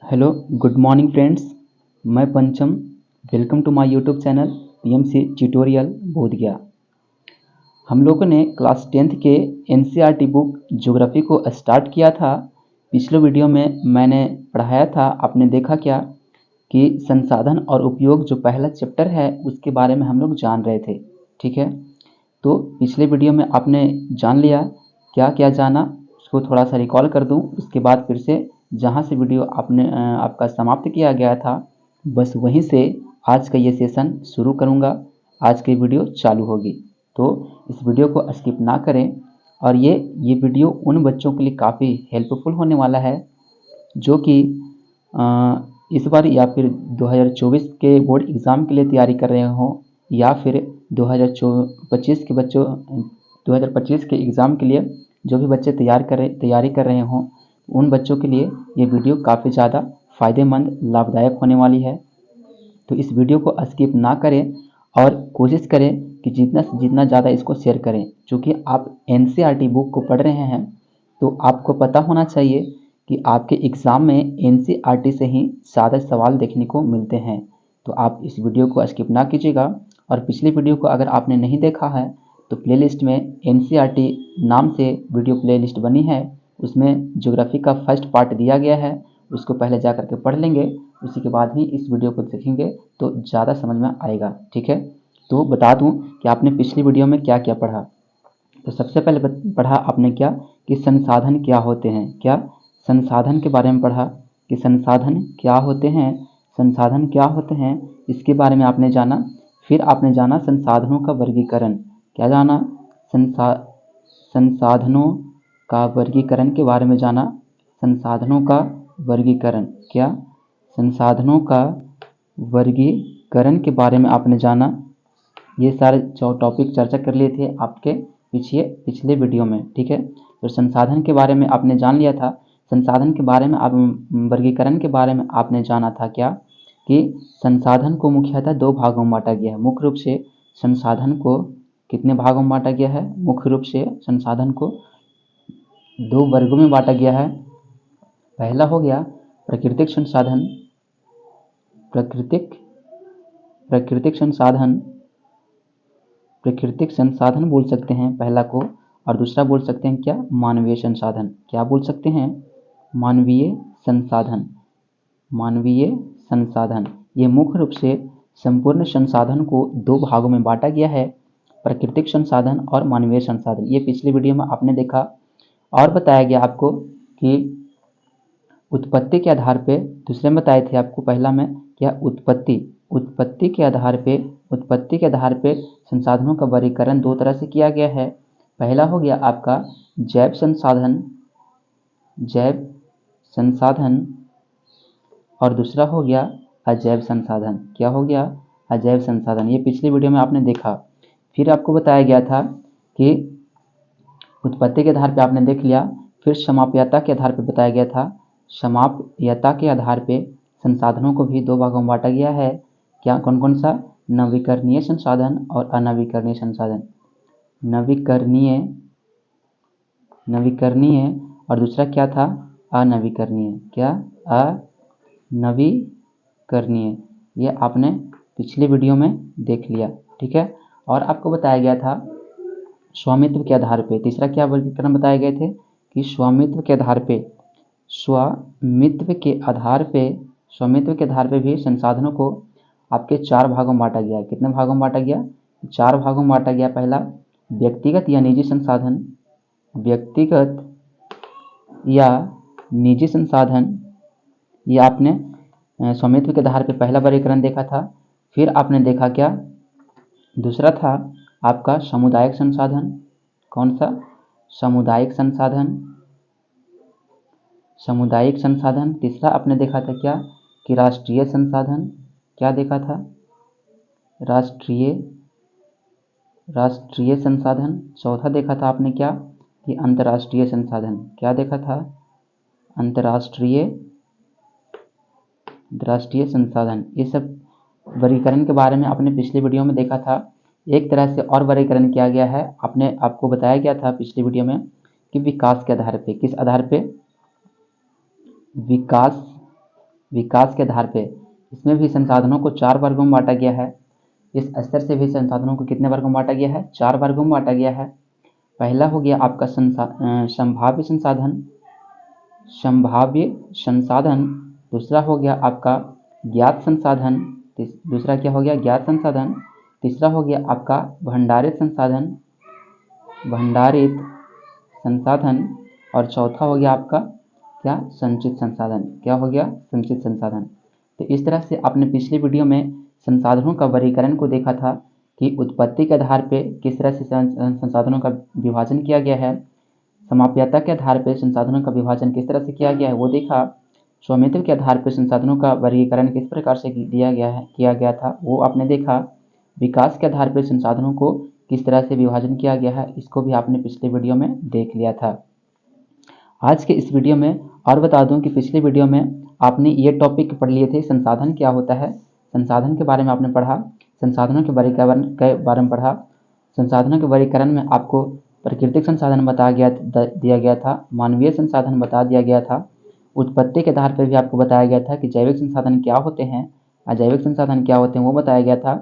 Hello good morning friends. मैं Pancham. Welcome to my YouTube channel PMC tutorial Bodhgaya. हम लोगों ने क्लास 10th के एनसीईआरटी बुक ज्योग्राफी को स्टार्ट किया था। पिछले वीडियो में मैंने पढ़ाया था, आपने देखा क्या कि संसाधन और उपयोग जो पहला चैप्टर है उसके बारे में हम लोग जान रहे थे। ठीक है, तो पिछले वीडियो में आपने जान लिया, क्या क्या जाना उसको थोड़ा सा रिकॉल कर दूं। उसके बाद फिर से जहां से वीडियो आपका समाप्त किया गया था, बस वहीं से आज का ये सेशन शुरू करूंगा। आज की वीडियो चालू होगी, तो इस वीडियो को स्किप ना करें। और ये वीडियो उन बच्चों के लिए काफ़ी हेल्पफुल होने वाला है जो कि इस बार या फिर 2024 के बोर्ड एग्ज़ाम के लिए तैयारी कर रहे हों, या फिर 2025 के बच्चों 2025 के एग्ज़ाम के लिए जो भी बच्चे तैयारी कर रहे हों, उन बच्चों के लिए ये वीडियो काफ़ी ज़्यादा फ़ायदेमंद लाभदायक होने वाली है। तो इस वीडियो को स्किप ना करें और कोशिश करें कि जितना से जितना ज़्यादा इसको शेयर करें। चूँकि आप एनसीईआरटी बुक को पढ़ रहे हैं, तो आपको पता होना चाहिए कि आपके एग्ज़ाम में एनसीईआरटी से ही ज़्यादा सवाल देखने को मिलते हैं। तो आप इस वीडियो को स्किप ना कीजिएगा। और पिछली वीडियो को अगर आपने नहीं देखा है तो प्लेलिस्ट में एनसीईआरटी नाम से वीडियो प्लेलिस्ट बनी है, उसमें ज्योग्राफी का फर्स्ट पार्ट दिया गया है, उसको पहले जा करके पढ़ लेंगे। उसी के बाद ही इस वीडियो को देखेंगे तो ज़्यादा समझ में आएगा। ठीक है, तो बता दूं कि आपने पिछली वीडियो में क्या क्या पढ़ा। तो सबसे पहले पढ़ा आपने क्या कि संसाधन क्या होते हैं। क्या संसाधन के बारे में पढ़ा कि संसाधन क्या होते हैं। संसाधन क्या होते हैं इसके बारे में आपने जाना। फिर आपने जाना संसाधनों का वर्गीकरण। क्या जाना? संसाधनों का वर्गीकरण के बारे में जाना। संसाधनों का वर्गीकरण, क्या संसाधनों का वर्गीकरण के बारे में आपने जाना। ये सारे टॉपिक चर्चा कर लिए थे आपके पिछले वीडियो में। ठीक है, तो संसाधन के बारे में आपने जान लिया था। संसाधन के बारे में आप वर्गीकरण के बारे में आपने जाना था क्या कि संसाधन को मुख्यतः दो भागों में बांटा गया है। मुख्य रूप से संसाधन को कितने भागों में बांटा गया है? मुख्य रूप से संसाधन को दो वर्गों में बांटा गया है। पहला हो गया प्राकृतिक संसाधन, प्राकृतिक संसाधन बोल सकते हैं पहला को। और दूसरा बोल सकते हैं क्या? मानवीय संसाधन। क्या बोल सकते हैं? मानवीय संसाधन। ये मुख्य रूप से संपूर्ण संसाधन को दो भागों में बांटा गया है, प्राकृतिक संसाधन और मानवीय संसाधन। ये पिछली वीडियो में आपने देखा। और बताया गया आपको कि उत्पत्ति के आधार पे, दूसरे में बताए थे आपको पहला में क्या उत्पत्ति के आधार पे संसाधनों का वर्गीकरण दो तरह से किया गया है। पहला हो गया आपका जैव संसाधन और दूसरा हो गया अजैव संसाधन। क्या हो गया? अजैव संसाधन। ये पिछली वीडियो में आपने देखा। फिर आपको बताया गया था कि उत्पत्ति के आधार पे आपने देख लिया। फिर समाप्यता के आधार पे बताया गया था। समाप्यता के आधार पे संसाधनों को भी दो भागों में बांटा गया है। क्या? कौन कौन सा? नवीकरणीय संसाधन और अनवीकरणीय संसाधन। नवीकरणीय और दूसरा क्या था? अनवीकरणीय। क्या? अनवीकरणीय। ये आपने पिछली वीडियो में देख लिया। ठीक है, और आपको बताया गया था स्वामित्व के आधार पे। तीसरा क्या वर्गीकरण बताए गए थे कि स्वामित्व के आधार पे भी संसाधनों को आपके चार भागों में बांटा गया है। कितने भागों में बांटा गया? चार भागों में बांटा गया। पहला व्यक्तिगत या निजी संसाधन, ये आपने स्वामित्व के आधार पे पहला वर्गीकरण देखा था। फिर आपने देखा क्या? दूसरा था आपका सामुदायिक संसाधन। कौन सा? सामुदायिक संसाधन। तीसरा आपने देखा था क्या कि राष्ट्रीय संसाधन। क्या देखा था? राष्ट्रीय संसाधन। चौथा देखा था आपने क्या कि अंतर्राष्ट्रीय संसाधन। क्या देखा था? अंतर्राष्ट्रीय संसाधन। ये सब वर्गीकरण के बारे में आपने पिछली वीडियो में देखा था। एक तरह से और वर्गीकरण किया गया है। आपको बताया गया था पिछली वीडियो में कि विकास के आधार पे। किस आधार पे? विकास विकास के आधार पे, इसमें भी संसाधनों को 4 वर्गों में बांटा गया है। इस स्तर से भी संसाधनों को कितने वर्गों में बांटा गया है? 4 वर्गों में बांटा गया है। पहला हो गया आपका संभाव्य संसाधन, दूसरा हो गया आपका ज्ञात संसाधन, दूसरा क्या हो गया? ज्ञात संसाधन। तीसरा हो गया आपका भंडारित संसाधन और चौथा हो गया आपका क्या? संचित संसाधन। क्या हो गया? संचित संसाधन। तो इस तरह से आपने पिछली वीडियो में संसाधनों का वर्गीकरण को देखा था कि उत्पत्ति के आधार पे किस तरह से संसाधनों का विभाजन किया गया है, समाप्यता के आधार पर संसाधनों का विभाजन किस तरह से किया गया है वो देखा, स्वामित्व के आधार पर संसाधनों का वर्गीकरण किस प्रकार से किया गया था वो आपने देखा, विकास के आधार पर संसाधनों को किस तरह से विभाजन किया गया है इसको भी आपने पिछले वीडियो में देख लिया था। आज के इस वीडियो में और बता दूं कि पिछले वीडियो में आपने ये टॉपिक पढ़ लिए थे, संसाधन क्या होता है, संसाधन के बारे में आपने पढ़ा, संसाधनों के वर्गीकरण के बारे में पढ़ा। संसाधनों के वर्गीकरण में आपको प्राकृतिक संसाधन दिया गया था, मानवीय संसाधन बता दिया गया था, उत्पत्ति के आधार पर भी आपको बताया गया था कि जैविक संसाधन क्या होते हैं, अजैविक संसाधन क्या होते हैं वो बताया गया था।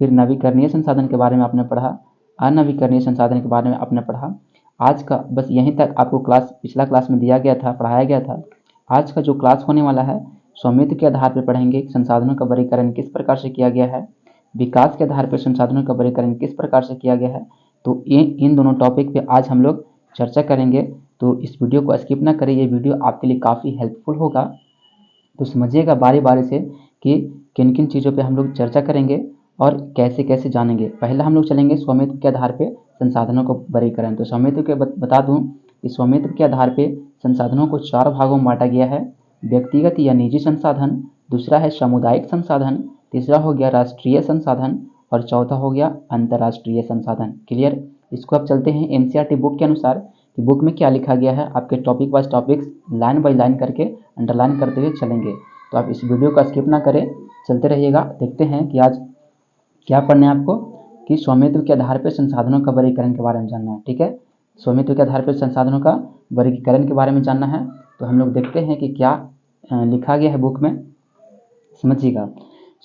फिर नवीकरणीय संसाधन के बारे में आपने पढ़ा, अनवीकरणीय संसाधन के बारे में आपने पढ़ा। आज का बस यहीं तक आपको पिछला क्लास में दिया गया था, पढ़ाया गया था। आज का जो क्लास होने वाला है स्वामित्व के आधार पर पढ़ेंगे संसाधनों का वर्गीकरण किस प्रकार से किया गया है, विकास के आधार पर संसाधनों का वर्गीकरण किस प्रकार से किया गया है। तो इन दोनों टॉपिक पे आज हम लोग चर्चा करेंगे। तो इस वीडियो को स्किप ना करें, ये वीडियो आपके लिए काफ़ी हेल्पफुल होगा। तो समझिएगा बारी बारी से कि किन किन चीज़ों पे हम लोग चर्चा करेंगे और कैसे कैसे जानेंगे। पहला हम लोग चलेंगे स्वामित्व के आधार पे संसाधनों को वर्गीकरण। तो स्वामित्व के बता दूं कि स्वामित्व के आधार पे संसाधनों को 4 भागों में बांटा गया है, व्यक्तिगत या निजी संसाधन, दूसरा है सामुदायिक संसाधन, तीसरा हो गया राष्ट्रीय संसाधन और चौथा हो गया अंतर्राष्ट्रीय संसाधन। क्लियर? इसको अब चलते हैं एनसीईआरटी बुक के अनुसार कि बुक में क्या लिखा गया है, आपके topic wise topics line by line करके अंडरलाइन करते हुए चलेंगे। तो आप इस वीडियो को स्किप ना करें, चलते रहिएगा। देखते हैं कि आज क्या पढ़ना है आपको, कि स्वामित्व के आधार पर संसाधनों का वर्गीकरण के बारे में जानना है। ठीक है, स्वामित्व के आधार पर संसाधनों का वर्गीकरण के बारे में जानना है। तो हम लोग देखते हैं कि क्या लिखा गया है बुक में, समझिएगा।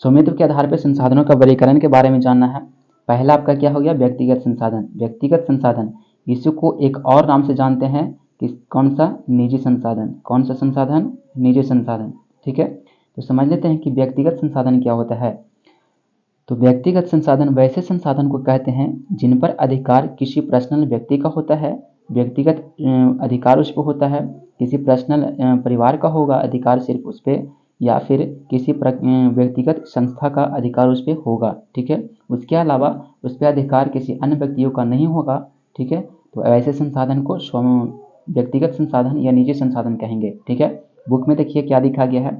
स्वामित्व के आधार पर संसाधनों का वर्गीकरण के बारे में जानना है। पहला आपका क्या हो गया? व्यक्तिगत संसाधन। व्यक्तिगत संसाधन इसको एक और नाम से जानते हैं कि कौन सा? निजी संसाधन। कौन सा संसाधन? निजी संसाधन। ठीक है, तो समझ लेते हैं कि व्यक्तिगत संसाधन क्या होता है। तो व्यक्तिगत संसाधन वैसे संसाधन को कहते हैं जिन पर अधिकार किसी पर्सनल व्यक्ति का होता है। व्यक्तिगत अधिकार उस पर होता है, किसी पर्सनल परिवार का होगा अधिकार सिर्फ उस पर, या फिर किसी व्यक्तिगत संस्था का अधिकार उस पर होगा। ठीक है, उसके अलावा उस पर अधिकार किसी अन्य व्यक्तियों का नहीं होगा। ठीक है, तो ऐसे संसाधन को व्यक्तिगत संसाधन या निजी संसाधन कहेंगे। ठीक है, बुक में देखिए क्या लिखा गया है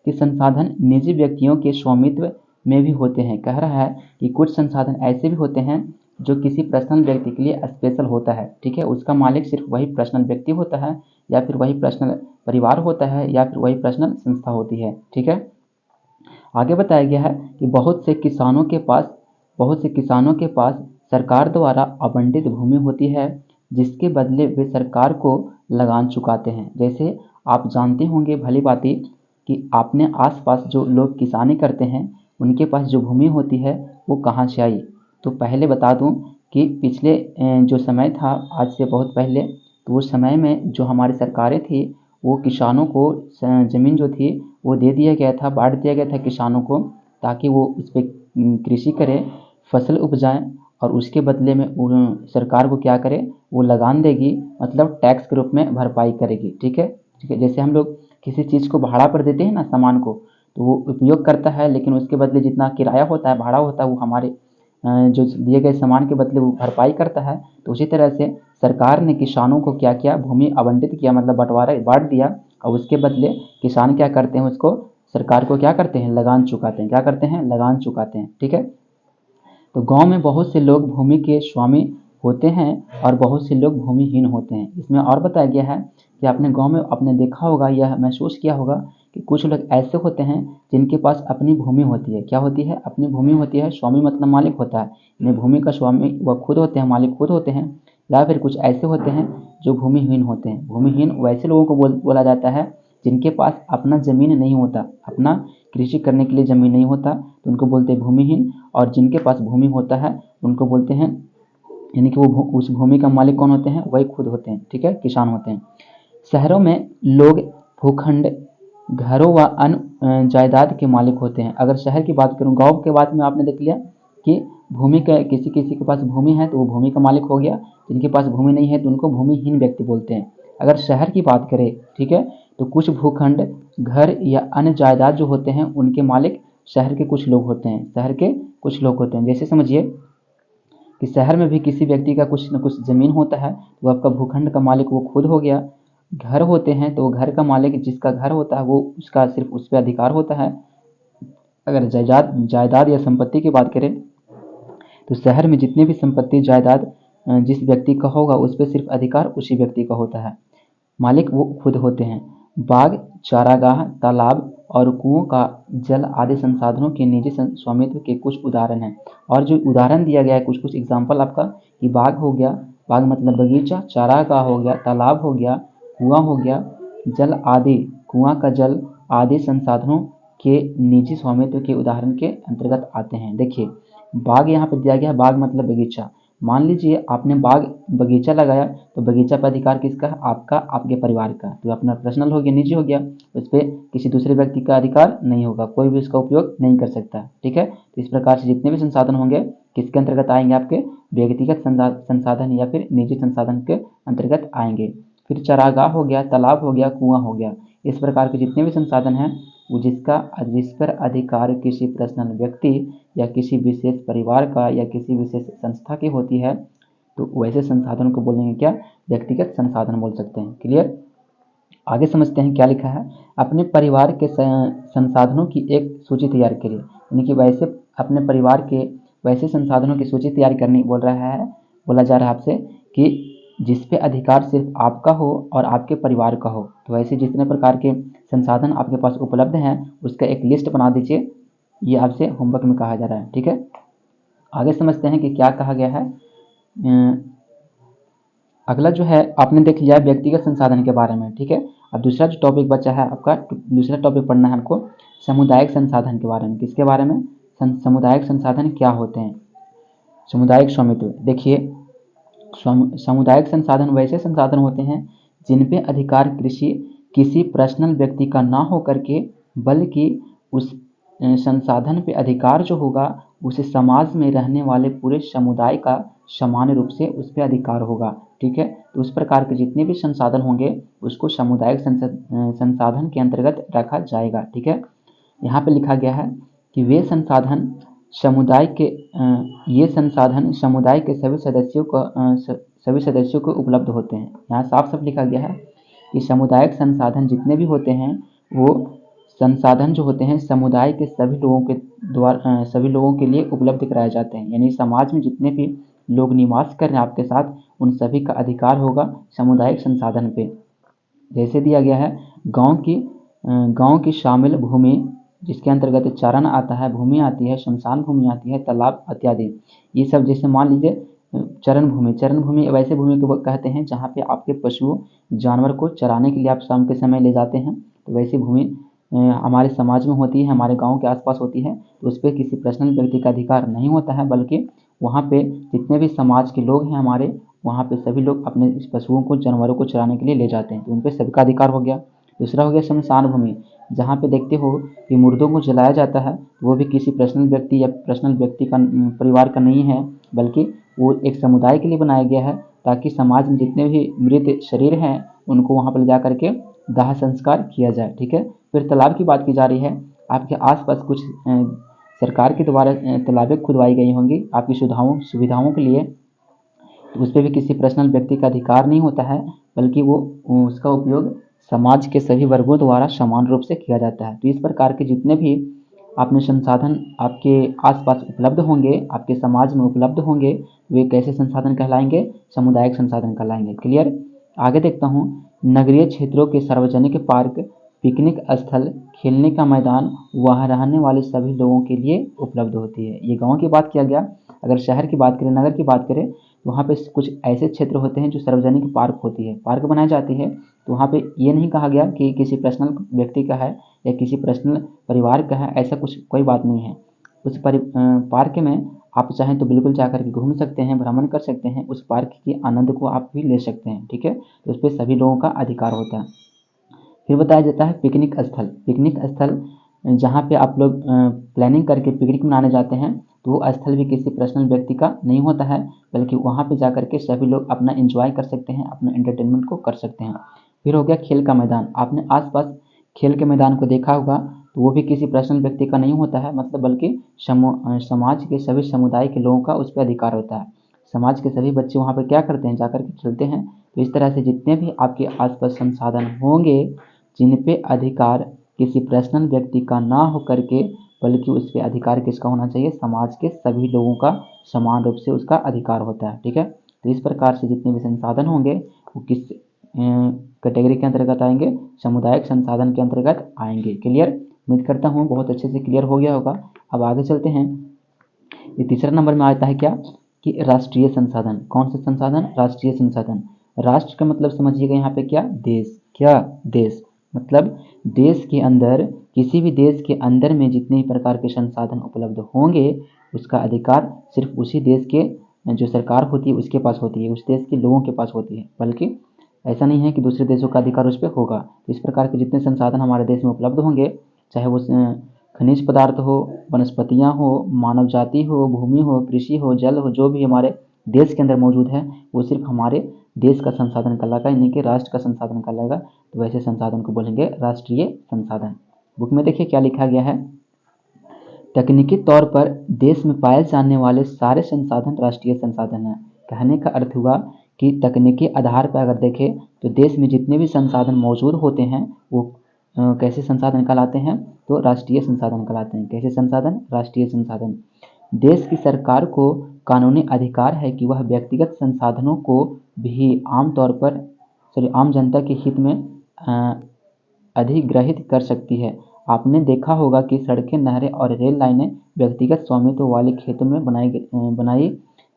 कि संसाधन निजी व्यक्तियों के स्वामित्व में भी होते हैं। कह रहा है कि कुछ संसाधन ऐसे भी होते हैं जो किसी पर्सनल व्यक्ति के लिए स्पेशल होता है। ठीक है, उसका मालिक सिर्फ वही पर्सनल व्यक्ति होता है, या फिर वही पर्सनल परिवार होता है, या फिर वही पर्सनल संस्था होती है। ठीक है, आगे बताया गया है कि बहुत से किसानों के पास सरकार द्वारा आवंटित भूमि होती है जिसके बदले वे सरकार को लगान चुकाते हैं। जैसे आप जानते होंगे भली भांति कि आपने आसपास जो लोग किसानी करते हैं उनके पास जो भूमि होती है वो कहाँ से आई। तो पहले बता दूं कि पिछले जो समय था, आज से बहुत पहले, तो उस समय में जो हमारी सरकारें थी वो किसानों को ज़मीन जो थी वो दे दिया गया था, बांट दिया गया था किसानों को, ताकि वो उस पर कृषि करें, फसल उपजाएं, और उसके बदले में सरकार को क्या करे, वो लगान देगी, मतलब टैक्स के रूप में भरपाई करेगी। ठीक है, जैसे हम लोग किसी चीज़ को भाड़ा पर देते हैं ना, सामान को, तो वो उपयोग करता है, लेकिन उसके बदले जितना किराया होता है, भाड़ा होता है, वो हमारे जो दिए गए सामान के बदले वो भरपाई करता है। तो उसी तरह से सरकार ने किसानों को क्या किया, भूमि आवंटित किया, मतलब बंटवारा बांट दिया, और उसके बदले किसान क्या करते हैं, उसको सरकार को क्या करते हैं, लगान चुकाते हैं। क्या करते हैं? लगान चुकाते हैं। ठीक है, तो गांव में बहुत से लोग भूमि के स्वामी होते हैं और बहुत से लोग भूमिहीन होते हैं। इसमें और बताया गया है कि आपने गांव में आपने देखा होगा या महसूस किया होगा कि कुछ लोग ऐसे होते हैं जिनके पास अपनी भूमि होती है। क्या होती है? अपनी भूमि होती है। स्वामी मतलब मालिक होता है, यानी भूमि का स्वामी वह खुद होते हैं, मालिक खुद होते हैं। या फिर कुछ ऐसे होते हैं जो भूमिहीन होते हैं। भूमिहीन वैसे लोगों को बोला जाता है जिनके पास अपना ज़मीन नहीं होता, अपना कृषि करने के लिए ज़मीन नहीं होता तो उनको बोलते हैं भूमिहीन, और जिनके पास भूमि होता है उनको बोलते हैं, यानी कि वो उस भूमि का मालिक कौन होते हैं, वही खुद होते हैं, ठीक है, किसान होते हैं। शहरों में लोग भूखंड, घरों व अन्य जायदाद के मालिक होते हैं। अगर शहर की बात करूँ, गाँव के बात में आपने देख लिया कि भूमि का किसी किसी के पास भूमि है तो वो भूमि का मालिक हो गया, जिनके पास भूमि नहीं है तो उनको भूमिहीन व्यक्ति बोलते हैं। अगर शहर की बात करें, ठीक है, तो कुछ भूखंड, घर या अन्य जायदाद जो होते हैं उनके मालिक शहर के कुछ लोग होते हैं, शहर के कुछ लोग होते हैं। जैसे समझिए कि शहर में भी किसी व्यक्ति का कुछ न कुछ ज़मीन होता है, वो आपका भूखंड का मालिक वो खुद हो गया। घर होते हैं तो घर का मालिक जिसका घर होता है वो उसका सिर्फ उस पर अधिकार होता है। अगर जायदाद या संपत्ति की बात करें तो शहर में जितने भी संपत्ति जायदाद जिस व्यक्ति का होगा उस पर सिर्फ अधिकार उसी व्यक्ति का होता है, मालिक वो खुद होते हैं। बाग, चारागाह, तालाब और कुओं का जल आदि संसाधनों के निजी स्वामित्व के कुछ उदाहरण हैं। और जो उदाहरण दिया गया है, कुछ कुछ एग्जाम्पल आपका, कि बाग हो गया, बाग मतलब बगीचा, चारागाह हो गया, तालाब हो गया, कुआं हो गया, जल आदि, कुआं का जल आदि संसाधनों के निजी स्वामित्व के उदाहरण के अंतर्गत आते हैं। देखिए बाग यहाँ पर दिया गया है, बाग मतलब बगीचा। मान लीजिए आपने बाग बगीचा लगाया तो बगीचा पर अधिकार किसका है, आपका, आपके परिवार का, तो अपना पर्सनल हो गया, निजी हो गया, उस पर किसी दूसरे व्यक्ति का अधिकार नहीं होगा, कोई भी इसका उपयोग नहीं कर सकता, ठीक है। तो इस प्रकार से जितने भी संसाधन होंगे किसके अंतर्गत आएंगे, आपके व्यक्तिगत संसाधन या फिर निजी संसाधन के अंतर्गत आएंगे। फिर चारागाह हो गया, तालाब हो गया, कुआं हो गया, इस प्रकार के जितने भी संसाधन हैं वो जिस पर अधिकार किसी पर्सनल व्यक्ति या किसी विशेष परिवार का या किसी विशेष संस्था की होती है तो वैसे संसाधन को बोलेंगे क्या, व्यक्तिगत संसाधन बोल सकते हैं। क्लियर। आगे समझते हैं क्या लिखा है। अपने परिवार के संसाधनों की एक सूची तैयार करिए, यानी कि वैसे अपने परिवार के वैसे संसाधनों की सूची तैयार करनी बोला जा रहा है आपसे कि जिस पे अधिकार सिर्फ आपका हो और आपके परिवार का हो। तो ऐसे जितने प्रकार के संसाधन आपके पास उपलब्ध हैं उसका एक लिस्ट बना दीजिए, ये आपसे होमवर्क में कहा जा रहा है, ठीक है। आगे समझते हैं कि क्या कहा गया है। अगला जो है आपने देख लिया व्यक्तिगत संसाधन के बारे में, ठीक है। अब दूसरा जो टॉपिक बचा है आपका, दूसरा टॉपिक पढ़ना है हमको सामुदायिक संसाधन के बारे में। किसके बारे में, सामुदायिक संसाधन क्या होते हैं। सामुदायिक स्वामित्व, देखिए सामुदायिक संसाधन वैसे संसाधन होते हैं जिन पे अधिकार कृषि किसी पर्सनल व्यक्ति का ना हो करके, बल्कि उस संसाधन पे अधिकार जो होगा उसे समाज में रहने वाले पूरे समुदाय का समान रूप से उस पर अधिकार होगा, ठीक है। तो उस प्रकार के जितने भी संसाधन होंगे उसको सामुदायिक संसाधन के अंतर्गत रखा जाएगा, ठीक है। यहाँ पे लिखा गया है कि ये संसाधन समुदाय के सभी सदस्यों को उपलब्ध होते हैं। यहाँ साफ साफ लिखा गया है कि सामुदायिक संसाधन जितने भी होते हैं वो संसाधन जो होते हैं समुदाय के सभी लोगों के लिए उपलब्ध कराए जाते हैं। यानी समाज में जितने भी लोग निवास कर रहे हैं आपके साथ उन सभी का अधिकार होगा सामुदायिक संसाधन पे। जैसे दिया गया है गांव की शामिल भूमि जिसके अंतर्गत चारण आता है, भूमि आती है, शमशान भूमि आती है, तालाब इत्यादि। ये सब जैसे मान लीजिए चरण भूमि वैसे भूमि को कहते हैं जहाँ पे आपके पशु जानवर को चराने के लिए आप शाम के समय ले जाते हैं। तो वैसी भूमि हमारे समाज में होती है, हमारे गांव के आसपास होती है, तो उस पर किसी पर्सनल व्यक्ति का अधिकार नहीं होता है, बल्कि वहाँ पे जितने भी समाज के लोग हैं हमारे, वहाँ पे सभी लोग अपने इस पशुओं को, जानवरों को चराने के लिए ले जाते हैं, तो उन पर सबका अधिकार हो गया। दूसरा हो गया शमशान भूमि, जहाँ पे देखते हो कि मुर्दों को जलाया जाता है, वो भी किसी पर्सनल व्यक्ति या पर्सनल व्यक्ति का परिवार का नहीं है, बल्कि वो एक समुदाय के लिए बनाया गया है ताकि समाज में जितने भी मृत शरीर हैं उनको वहाँ पर ले जा करके दाह संस्कार किया जाए, ठीक है। फिर तालाब की बात की जा रही है। आपके आसपास कुछ सरकार के द्वारा तालाबें खुदवाई गई होंगी आपकी सुविधाओं के लिए, तो उस पर भी किसी पर्सनल व्यक्ति का अधिकार नहीं होता है, बल्कि वो उसका उपयोग समाज के सभी वर्गों द्वारा समान रूप से किया जाता है। तो इस प्रकार के जितने भी आपने संसाधन आपके आसपास उपलब्ध होंगे, आपके समाज में उपलब्ध होंगे, वे कैसे संसाधन कहलाएंगे, सामुदायिक संसाधन कहलाएंगे। क्लियर। आगे देखता हूँ, नगरीय क्षेत्रों के सार्वजनिक पार्क, पिकनिक स्थल, खेलने का मैदान वहाँ रहने वाले सभी लोगों के लिए उपलब्ध होती है। ये गाँव की बात किया गया। अगर शहर की बात करें, नगर की बात करें, तो वहाँ पे कुछ ऐसे क्षेत्र होते हैं जो सार्वजनिक पार्क होती है, पार्क बनाई जाती है। तो वहाँ पे ये नहीं कहा गया कि किसी पर्सनल व्यक्ति का है या किसी पर्सनल परिवार का है, ऐसा कुछ कोई बात नहीं है। उस पार्क में आप चाहें तो बिल्कुल जा कर के घूम सकते हैं, भ्रमण कर सकते हैं, उस पार्क के आनंद को आप भी ले सकते हैं, ठीक है। तो उस पर सभी लोगों का अधिकार होता है। फिर बताया जाता है पिकनिक स्थल। पिकनिक स्थल जहाँ पे आप लोग प्लानिंग करके पिकनिक मनाने जाते हैं, तो वो स्थल भी किसी पर्सनल व्यक्ति का नहीं होता है, बल्कि वहाँ पे जा कर के सभी लोग अपना एंजॉय कर सकते हैं, अपना एंटरटेनमेंट को कर सकते हैं। फिर हो गया खेल का मैदान। आपने आसपास खेल के मैदान को देखा होगा, तो वो भी किसी पर्सनल व्यक्ति का नहीं होता है, मतलब बल्कि समाज के सभी समुदाय के लोगों का उस पर अधिकार होता है। समाज के सभी बच्चे वहाँ पर क्या करते हैं, जाकर के खेलते हैं। तो इस तरह से जितने भी आपके आसपास संसाधन होंगे, जिन पे अधिकार किसी पर्सनल व्यक्ति का ना हो करके, बल्कि उस पर अधिकार किसका होना चाहिए, समाज के सभी लोगों का समान रूप से उसका अधिकार होता है, ठीक है। तो इस प्रकार से जितने भी संसाधन होंगे वो किस कैटेगरी के अंतर्गत आएंगे, सामुदायिक संसाधन के अंतर्गत आएंगे। क्लियर? उम्मीद करता हूँ बहुत अच्छे से क्लियर हो गया होगा। अब आगे चलते हैं। ये तीसरा नंबर में आता है क्या, कि राष्ट्रीय संसाधन। कौन सा संसाधन? राष्ट्रीय संसाधन। राष्ट्र का मतलब समझिएगा यहाँ पे क्या, देश। क्या? देश। मतलब देश के अंदर, किसी भी देश के अंदर में जितने प्रकार के संसाधन उपलब्ध होंगे, उसका अधिकार सिर्फ उसी देश के जो सरकार होती है उसके पास होती है, उस देश के लोगों के पास होती है, बल्कि ऐसा नहीं है कि दूसरे देशों का अधिकार उस पर होगा। इस प्रकार के जितने संसाधन हमारे देश में उपलब्ध होंगे, चाहे वो खनिज पदार्थ हो, वनस्पतियाँ हो, मानव जाति हो, भूमि हो, कृषि हो, जल हो, जो भी हमारे देश के अंदर मौजूद है, वो सिर्फ हमारे देश का संसाधन कहलाएगा, यानी कि राष्ट्र का संसाधन कहलाएगा। तो वैसे संसाधन को बोलेंगे राष्ट्रीय संसाधन। बुक में देखिए क्या लिखा गया है, तकनीकी तौर पर देश में पाए जाने वाले सारे संसाधन राष्ट्रीय संसाधन हैं। कहने का अर्थ हुआ कि तकनीकी आधार पर अगर देखें तो देश में जितने भी संसाधन मौजूद होते हैं वो कैसे संसाधन कहलाते हैं, तो राष्ट्रीय संसाधन कहलाते हैं। कैसे संसाधन? राष्ट्रीय संसाधन। देश की सरकार को कानूनी अधिकार है कि वह व्यक्तिगत संसाधनों को भी आम जनता के हित में अधिग्रहित कर सकती है। आपने देखा होगा कि सड़कें, नहरें और रेल लाइनें व्यक्तिगत स्वामित्व वाले खेतों में बनाई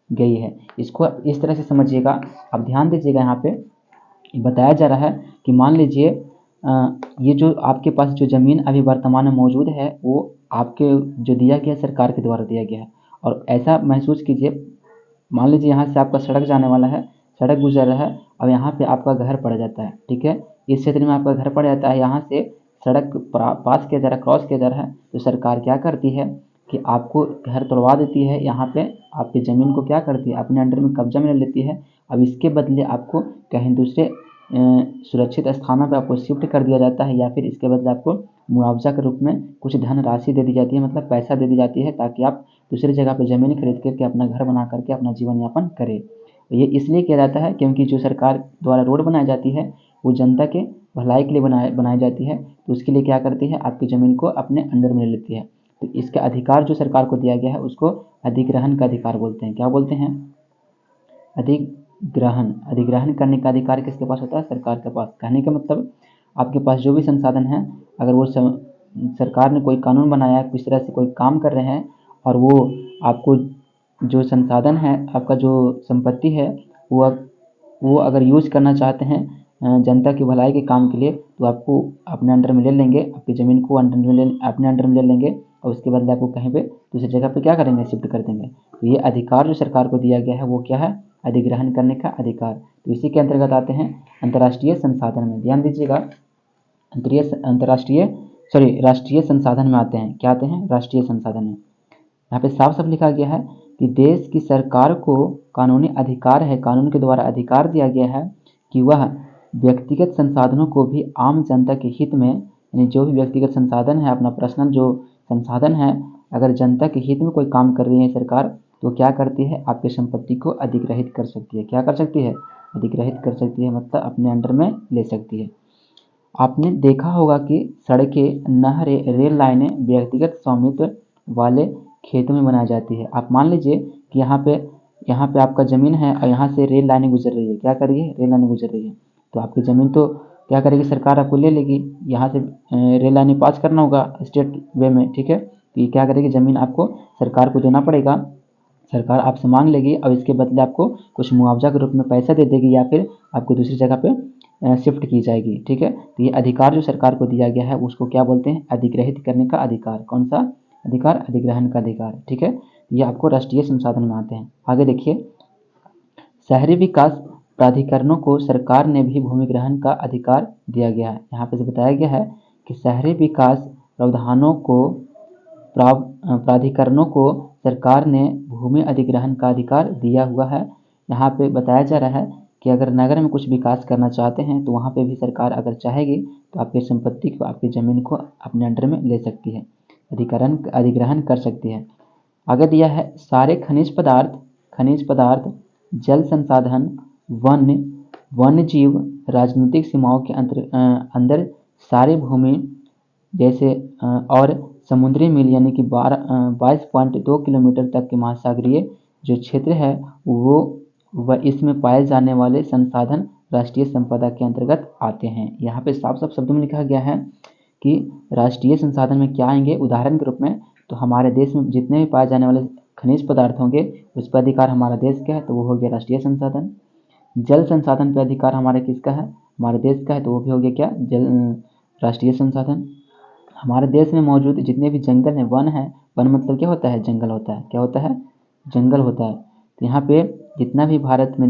गई है। इसको इस तरह से समझिएगा। अब ध्यान दीजिएगा, यहाँ पे बताया जा रहा है कि मान लीजिए ये जो आपके पास जो ज़मीन अभी वर्तमान में मौजूद है, वो आपके जो दिया गया सरकार के द्वारा दिया गया है। और ऐसा महसूस कीजिए, मान लीजिए यहाँ से आपका सड़क जाने वाला है, सड़क गुजर रहा है, और यहाँ पे आपका घर पड़ जाता है, ठीक है। इस क्षेत्र में आपका घर पड़ जाता है, यहाँ से सड़क पास किया जा रहा है, क्रॉस किया जा रहा है, तो सरकार क्या करती है कि आपको घर तोड़वा देती है, यहाँ पे आपकी ज़मीन को क्या करती है, अपने अंडर में कब्जा में ले लेती है। अब इसके बदले आपको कहीं दूसरे सुरक्षित स्थानों पर आपको शिफ्ट कर दिया जाता है, या फिर इसके बदले आपको मुआवजा के रूप में कुछ धन राशि दे दी जाती है, मतलब पैसा दे दी जाती है, ताकि आप दूसरी जगह पर ज़मीन खरीद करके अपना घर बना करके अपना जीवन यापन करें। तो ये इसलिए किया जाता है क्योंकि जो सरकार द्वारा रोड बनाई जाती है वो जनता के भलाई के लिए बनाई जाती है। तो उसके लिए क्या करती है, आपकी ज़मीन को अपने अंडर में ले लेती है। तो इसका अधिकार जो सरकार को दिया गया है उसको अधिग्रहण का अधिकार बोलते हैं। क्या बोलते हैं? अधिग्रहण। अधिग्रहण करने का अधिकार किसके पास होता है? सरकार के पास। कहने का मतलब आपके पास जो भी संसाधन है, अगर वो सरकार ने कोई कानून बनाया, किस तरह से कोई काम कर रहे हैं, और वो आपको जो संसाधन है, आपका जो संपत्ति है, वो अगर यूज़ करना चाहते हैं जनता की भलाई के काम के लिए, तो आपको अपने अंडर में ले लेंगे, आपकी ज़मीन को अपने अंडर में ले लेंगे, और उसके बदले आपको कहीं पे दूसरी जगह पे क्या करेंगे, शिफ्ट कर देंगे। तो ये अधिकार जो सरकार को दिया गया है वो क्या है? अधिग्रहण करने का अधिकार। तो इसी के अंतर्गत आते हैं अंतर्राष्ट्रीय संसाधन में। ध्यान दीजिएगा, राष्ट्रीय संसाधन में आते हैं। क्या आते हैं? राष्ट्रीय संसाधन में। यहाँ पे साफ साफ लिखा गया है कि देश की सरकार को कानूनी अधिकार है, कानून के द्वारा अधिकार दिया गया है कि वह व्यक्तिगत संसाधनों को भी आम जनता के हित में, यानी जो भी व्यक्तिगत संसाधन है, अपना पर्सनल जो संसाधन है, अगर जनता के हित में कोई काम कर रही है सरकार, तो क्या करती है, आपकी संपत्ति को अधिग्रहित कर सकती है। क्या कर सकती है? अधिग्रहित कर सकती है, मतलब अपने अंडर में ले सकती है। आपने देखा होगा कि सड़कें, नहरें, रेल लाइनें व्यक्तिगत स्वामित्व वाले खेतों में बनाई जाती है। आप मान लीजिए कि यहाँ पे आपका ज़मीन है और यहाँ से रेल लाइनें गुजर रही है। क्या कर रही है? रेल लाइनें गुजर रही है। तो आपकी ज़मीन तो क्या करेगी सरकार, आपको ले लेगी, यहाँ से रेल लाइन पास करना होगा स्टेट वे में, ठीक है। तो ये क्या करेगी, ज़मीन आपको सरकार को देना पड़ेगा, सरकार आपसे मांग लेगी और इसके बदले आपको कुछ मुआवजा के रूप में पैसा दे देगी या फिर आपको दूसरी जगह पे शिफ्ट की जाएगी, ठीक है। तो ये अधिकार जो सरकार को दिया गया है उसको क्या बोलते हैं, अधिग्रहित करने का अधिकार। कौन सा अधिकार, अधिग्रहण का अधिकार, ठीक है। ये आपको राष्ट्रीय संसाधन में आते हैं। आगे देखिए, शहरी विकास प्राधिकरणों को सरकार ने भी भूमि ग्रहण का अधिकार दिया गया है। यहाँ पे से बताया गया है कि शहरी विकास प्रावधानों को प्राधिकरणों को सरकार ने भूमि अधिग्रहण का अधिकार दिया हुआ है। यहाँ पे बताया जा रहा है कि अगर नगर में कुछ विकास करना चाहते हैं तो वहाँ पे भी सरकार अगर चाहेगी तो आपकी संपत्ति को, आपकी ज़मीन को अपने अंडर में ले सकती है, अधिग्रहण कर सकती है। आगे दिया है, सारे खनिज पदार्थ, जल संसाधन, वन्य जीव, राजनीतिक सीमाओं के अंदर सारी भूमि जैसे और समुद्री मील यानी कि 22.2 किलोमीटर तक के महासागरीय जो क्षेत्र है वो इसमें पाए जाने वाले संसाधन राष्ट्रीय संपदा के अंतर्गत आते हैं। यहाँ पे साफ साफ शब्दों में लिखा गया है कि राष्ट्रीय संसाधन में क्या आएंगे। उदाहरण के रूप में तो हमारे देश में जितने भी पाए जाने वाले खनिज पदार्थ होंगे उस पर अधिकार हमारा देश का है, तो वो हो गया राष्ट्रीय संसाधन। जल संसाधन पर अधिकार हमारे किसका है, हमारे देश का है, तो वो भी हो गया क्या, राष्ट्रीय संसाधन। हमारे देश में मौजूद जितने भी जंगल हैं, वन है, वन मतलब क्या होता है, जंगल होता है, क्या होता है, जंगल होता है। तो यहाँ पे जितना भी भारत में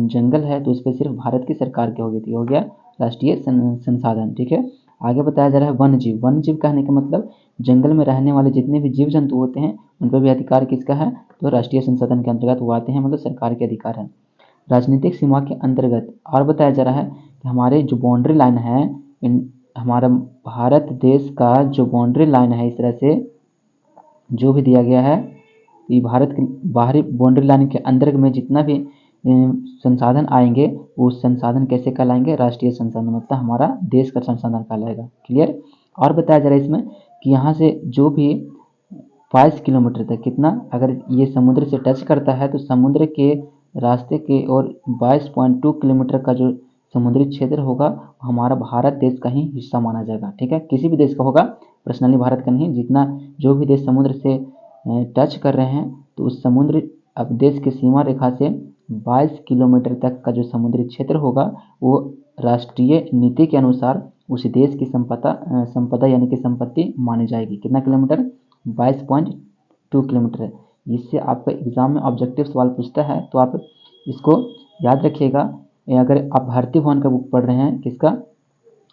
जंगल है तो उस पर सिर्फ भारत की सरकार की होगी, तो हो गया राष्ट्रीय संसाधन, ठीक है। आगे बताया जा रहा है वन्य जीव कहने का मतलब जंगल में रहने वाले जितने भी जीव जंतु होते हैं उन पर भी अधिकार किसका है, तो राष्ट्रीय संसाधन के अंतर्गत वो आते हैं, मतलब सरकार के अधिकार है। राजनीतिक सीमा के अंतर्गत और बताया जा रहा है कि हमारे जो बाउंड्री लाइन है, हमारा भारत देश का जो बाउंड्री लाइन है, इस तरह से जो भी दिया गया है, ये भारत की बाहरी बाउंड्री लाइन के अंदर में जितना भी संसाधन आएंगे वो संसाधन कैसे कहलाएंगे, राष्ट्रीय संसाधन, मतलब हमारा देश का संसाधन कहलाएगा। क्लियर। और बताया जा रहा है इसमें कि यहाँ से जो भी 22 किलोमीटर तक, कितना, अगर ये समुद्र से टच करता है तो समुद्र के रास्ते के और 22.2 किलोमीटर का जो समुद्री क्षेत्र होगा हमारा भारत देश का ही हिस्सा माना जाएगा, ठीक है। किसी भी देश का होगा, पर्सनली भारत का नहीं। जितना जो भी देश समुद्र से टच कर रहे हैं तो उस समुद्र अब देश की सीमा रेखा से 22 किलोमीटर तक का जो समुद्री क्षेत्र होगा वो राष्ट्रीय नीति के अनुसार उस देश की संपदा यानी कि संपत्ति मानी जाएगी। कितना किलोमीटर, 22.2 किलोमीटर है। इससे आपका एग्जाम में ऑब्जेक्टिव सवाल पूछता है तो आप इसको याद रखिएगा। अगर आप भारतीय भवन का बुक पढ़ रहे हैं, किसका,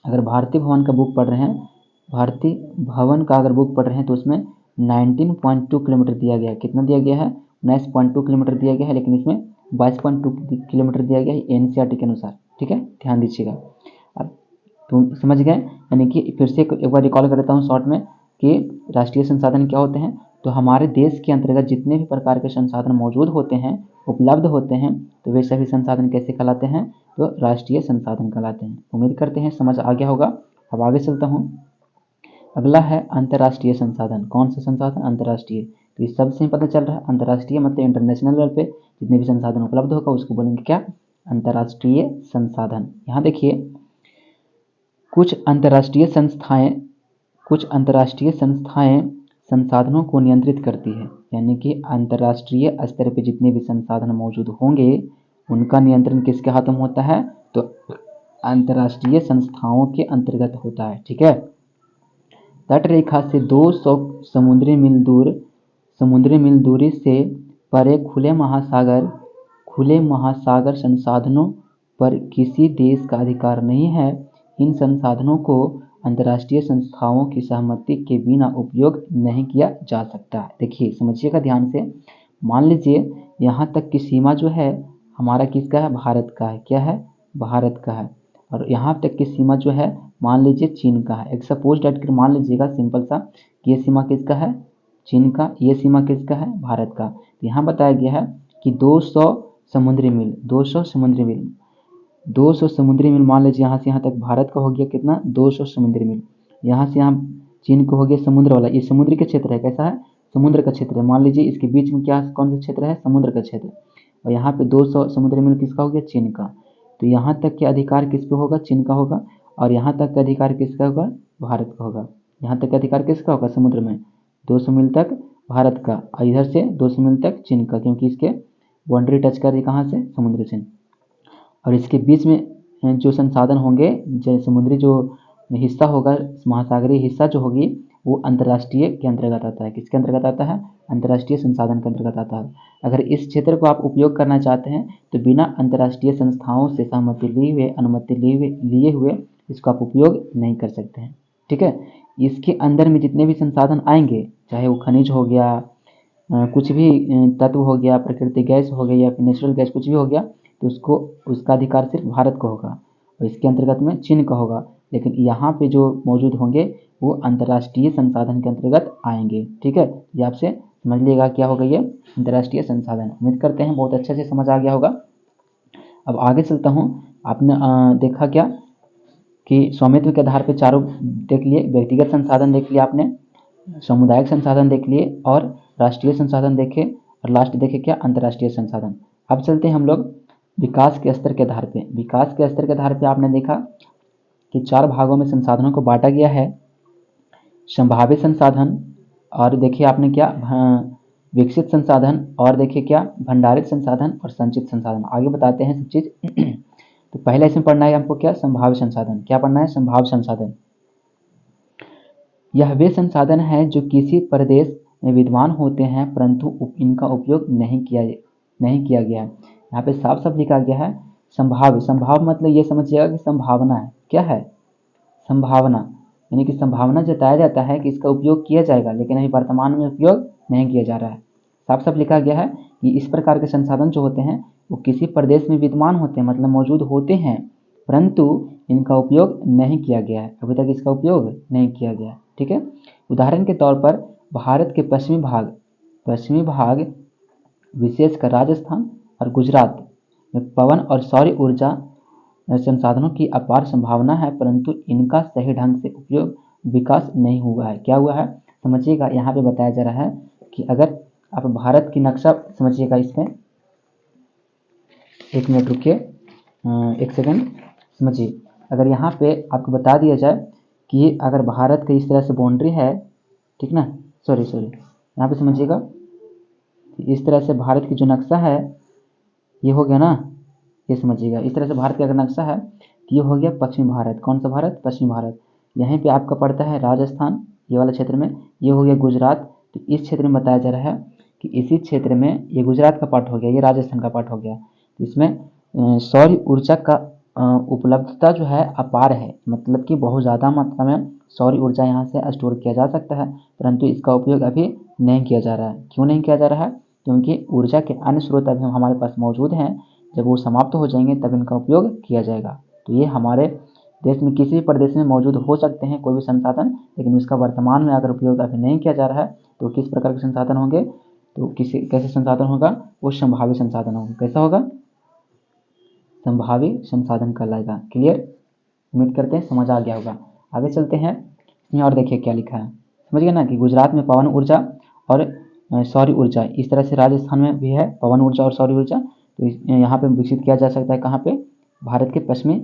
अगर भारतीय भवन का बुक पढ़ रहे हैं, भारतीय भवन का अगर बुक पढ़ रहे हैं तो उसमें 19.2 किलोमीटर दिया गया है। कितना दिया गया है, 19.2 किलोमीटर दिया गया है, लेकिन इसमें 22.2 किलोमीटर दिया गया है एनसीईआरटी के अनुसार, ठीक है, ध्यान दीजिएगा। अब तो समझ गए, यानी कि फिर से एक बार रिकॉल कर देता हूँ शॉर्ट में कि राष्ट्रीय संसाधन क्या होते हैं। तो हमारे देश के अंतर्गत जितने भी प्रकार के संसाधन मौजूद होते हैं, उपलब्ध होते हैं, तो वे सभी संसाधन कैसे कहलाते हैं, तो राष्ट्रीय संसाधन कहलाते हैं। उम्मीद करते हैं समझ आ गया होगा। अब आगे चलता हूँ। अगला है अंतर्राष्ट्रीय संसाधन। कौन सा संसाधन, अंतर्राष्ट्रीय। तो इस सबसे पता चल रहा है अंतर्राष्ट्रीय मतलब इंटरनेशनल लेवल पे जितने भी संसाधन उपलब्ध होगा उसको बोलेंगे क्या, अंतर्राष्ट्रीय संसाधन। यहाँ देखिए, कुछ अंतर्राष्ट्रीय संस्थाएं संसाधनों को नियंत्रित करती है, यानी कि अंतर्राष्ट्रीय स्तर पे जितने भी संसाधन मौजूद होंगे उनका नियंत्रण किसके हाथों में होता है, तो अंतर्राष्ट्रीय संस्थाओं के अंतर्गत होता है, ठीक है। तट रेखा से 200 समुद्री मील दूरी से परे खुले महासागर संसाधनों पर किसी देश का अधिकार नहीं है। इन संसाधनों को अंतर्राष्ट्रीय संस्थाओं की सहमति के बिना उपयोग नहीं किया जा सकता। देखिए समझिएगा ध्यान से। मान लीजिए यहाँ तक की सीमा जो है हमारा किसका है, भारत का है। क्या है, भारत का है। और यहाँ तक की सीमा जो है मान लीजिए चीन का है। एक सपोज डेट मान लीजिएगा सिंपल सा, ये सीमा किसका है, चीन का, ये सीमा किसका है, भारत का। तो यहाँ बताया गया है कि 200 समुद्री मील मान लीजिए यहाँ से यहाँ तक भारत का हो गया कितना, 200 समुद्री मील। यहाँ से यहाँ चीन का हो गया समुद्र वाला, ये समुद्र का क्षेत्र है। कैसा है, समुद्र का क्षेत्र है। मान लीजिए इसके बीच में क्या, कौन सा क्षेत्र है, समुद्र का क्षेत्र। और यहाँ पे 200 समुद्री मील किसका हो गया, चीन का। तो यहाँ तक के अधिकार किस पे होगा, चीन का होगा। और यहाँ तक का अधिकार किसका होगा? भारत का होगा। यहाँ तक का अधिकार किसका होगा? समुद्र में 200 मील तक भारत का, और इधर से 200 मील तक चीन का, क्योंकि इसके बाउंड्री टच कर रही कहाँ से? समुद्र से। और इसके बीच में जो संसाधन होंगे, जो समुद्री जो हिस्सा होगा, महासागरीय हिस्सा जो होगी, वो अंतर्राष्ट्रीय के अंतर्गत आता है। किसके अंतर्गत आता है? अंतर्राष्ट्रीय संसाधन के अंतर्गत आता है। अगर इस क्षेत्र को आप उपयोग करना चाहते हैं तो बिना अंतर्राष्ट्रीय संस्थाओं से सहमति लिए हुए, अनुमति लिए हुए इसको आप उपयोग नहीं कर सकते हैं। ठीक है। इसके अंदर में जितने भी संसाधन आएंगे, चाहे वो खनिज हो गया, कुछ भी तत्व हो गया, प्राकृतिक गैस हो गई या फिर नेचुरल गैस, कुछ भी हो गया, तो उसको उसका अधिकार सिर्फ भारत को होगा और इसके अंतर्गत में चीन का होगा। लेकिन यहाँ पे जो मौजूद होंगे वो अंतर्राष्ट्रीय संसाधन के अंतर्गत आएंगे। ठीक है, ये आपसे समझ लीजिएगा क्या होगा ये अंतर्राष्ट्रीय संसाधन। उम्मीद करते हैं बहुत अच्छे से समझ आ गया होगा। अब आगे चलता हूँ। आपने देखा क्या कि स्वामित्व के आधार पर चारों देख लिए, व्यक्तिगत संसाधन देख लिया आपने, सामुदायिक संसाधन देख लिए और राष्ट्रीय संसाधन देखे, और लास्ट देखे क्या? अंतर्राष्ट्रीय संसाधन। अब चलते हैं हम लोग विकास के स्तर के आधार पे। विकास के स्तर के आधार पे आपने देखा कि 4 भागों में संसाधनों को बांटा गया है। संभावित संसाधन, और देखिए आपने क्या विकसित संसाधन, और देखिए क्या भंडारित संसाधन और संचित संसाधन। आगे बताते हैं सब चीज। तो पहले इसमें पढ़ना है हमको क्या? संभाव्य संसाधन। क्या पढ़ना है? संभाव्य संसाधन। यह वे संसाधन हैं जो किसी प्रदेश में विद्यमान होते हैं परंतु इनका उपयोग नहीं किया गया है। यहाँ पे साफ साफ लिखा गया है संभाव्य। संभाव्य मतलब ये समझिएगा कि संभावना है। क्या है? संभावना, यानी कि संभावना जताया जाता है कि इसका उपयोग किया जाएगा, लेकिन अभी वर्तमान में उपयोग नहीं किया जा रहा है। साफ साफ लिखा गया है कि इस प्रकार के संसाधन जो होते हैं वो किसी प्रदेश में विद्यमान होते हैं, मतलब मौजूद होते हैं, परंतु इनका उपयोग नहीं किया गया है। अभी तक इसका उपयोग नहीं किया गया है। ठीक है। उदाहरण के तौर पर भारत के पश्चिमी भाग विशेषकर राजस्थान और गुजरात में पवन और सौर ऊर्जा संसाधनों की अपार संभावना है, परंतु इनका सही ढंग से उपयोग विकास नहीं हुआ है। क्या हुआ है? समझिएगा, यहाँ पे बताया जा रहा है कि अगर आप भारत की नक्शा समझिएगा, इसमें एक मिनट रुकिए, एक सेकंड समझिए। अगर यहाँ पे आपको बता दिया जाए कि अगर भारत की इस तरह से बाउंड्री है, ठीक ना, सॉरी यहाँ पे समझिएगा, इस तरह से भारत की जो नक्शा है ये हो गया ना, ये समझिएगा। इस तरह से भारत का अगर नक्शा है तो ये हो गया पश्चिमी भारत। कौन सा भारत? पश्चिमी भारत। यहीं पे आपका पड़ता है राजस्थान, ये वाला क्षेत्र में। ये हो गया गुजरात। तो इस क्षेत्र में बताया जा रहा है कि इसी क्षेत्र में ये गुजरात का पार्ट हो गया, ये राजस्थान का पार्ट हो गया। तो इसमें सौर ऊर्जा का उपलब्धता जो है अपार है, मतलब कि बहुत ज़्यादा मात्रा में सौर ऊर्जा यहाँ से स्टोर किया जा सकता है, परंतु इसका उपयोग अभी नहीं किया जा रहा है। क्यों नहीं किया जा रहा है? क्योंकि ऊर्जा के अन्य स्रोत अभी हमारे पास मौजूद हैं, जब वो समाप्त हो जाएंगे तब इनका उपयोग किया जाएगा। तो ये हमारे देश में किसी भी प्रदेश में मौजूद हो सकते हैं कोई भी संसाधन, लेकिन उसका वर्तमान में अगर उपयोग अभी नहीं किया जा रहा है तो किस प्रकार के संसाधन होंगे? तो कैसे संसाधन होगा? वो संभावित संसाधन होगा। कैसा होगा? संभावित संसाधन कहलाएगा। क्लियर? उम्मीद करते हैं समझ आ गया होगा। आगे चलते हैं, इसमें और देखिए क्या लिखा है। समझ गए ना कि गुजरात में पवन ऊर्जा और सौर ऊर्जा, इस तरह से राजस्थान में भी है पवन ऊर्जा और सौर ऊर्जा। तो यहाँ पे विकसित किया जा सकता है। कहाँ पे? भारत के पश्चिमी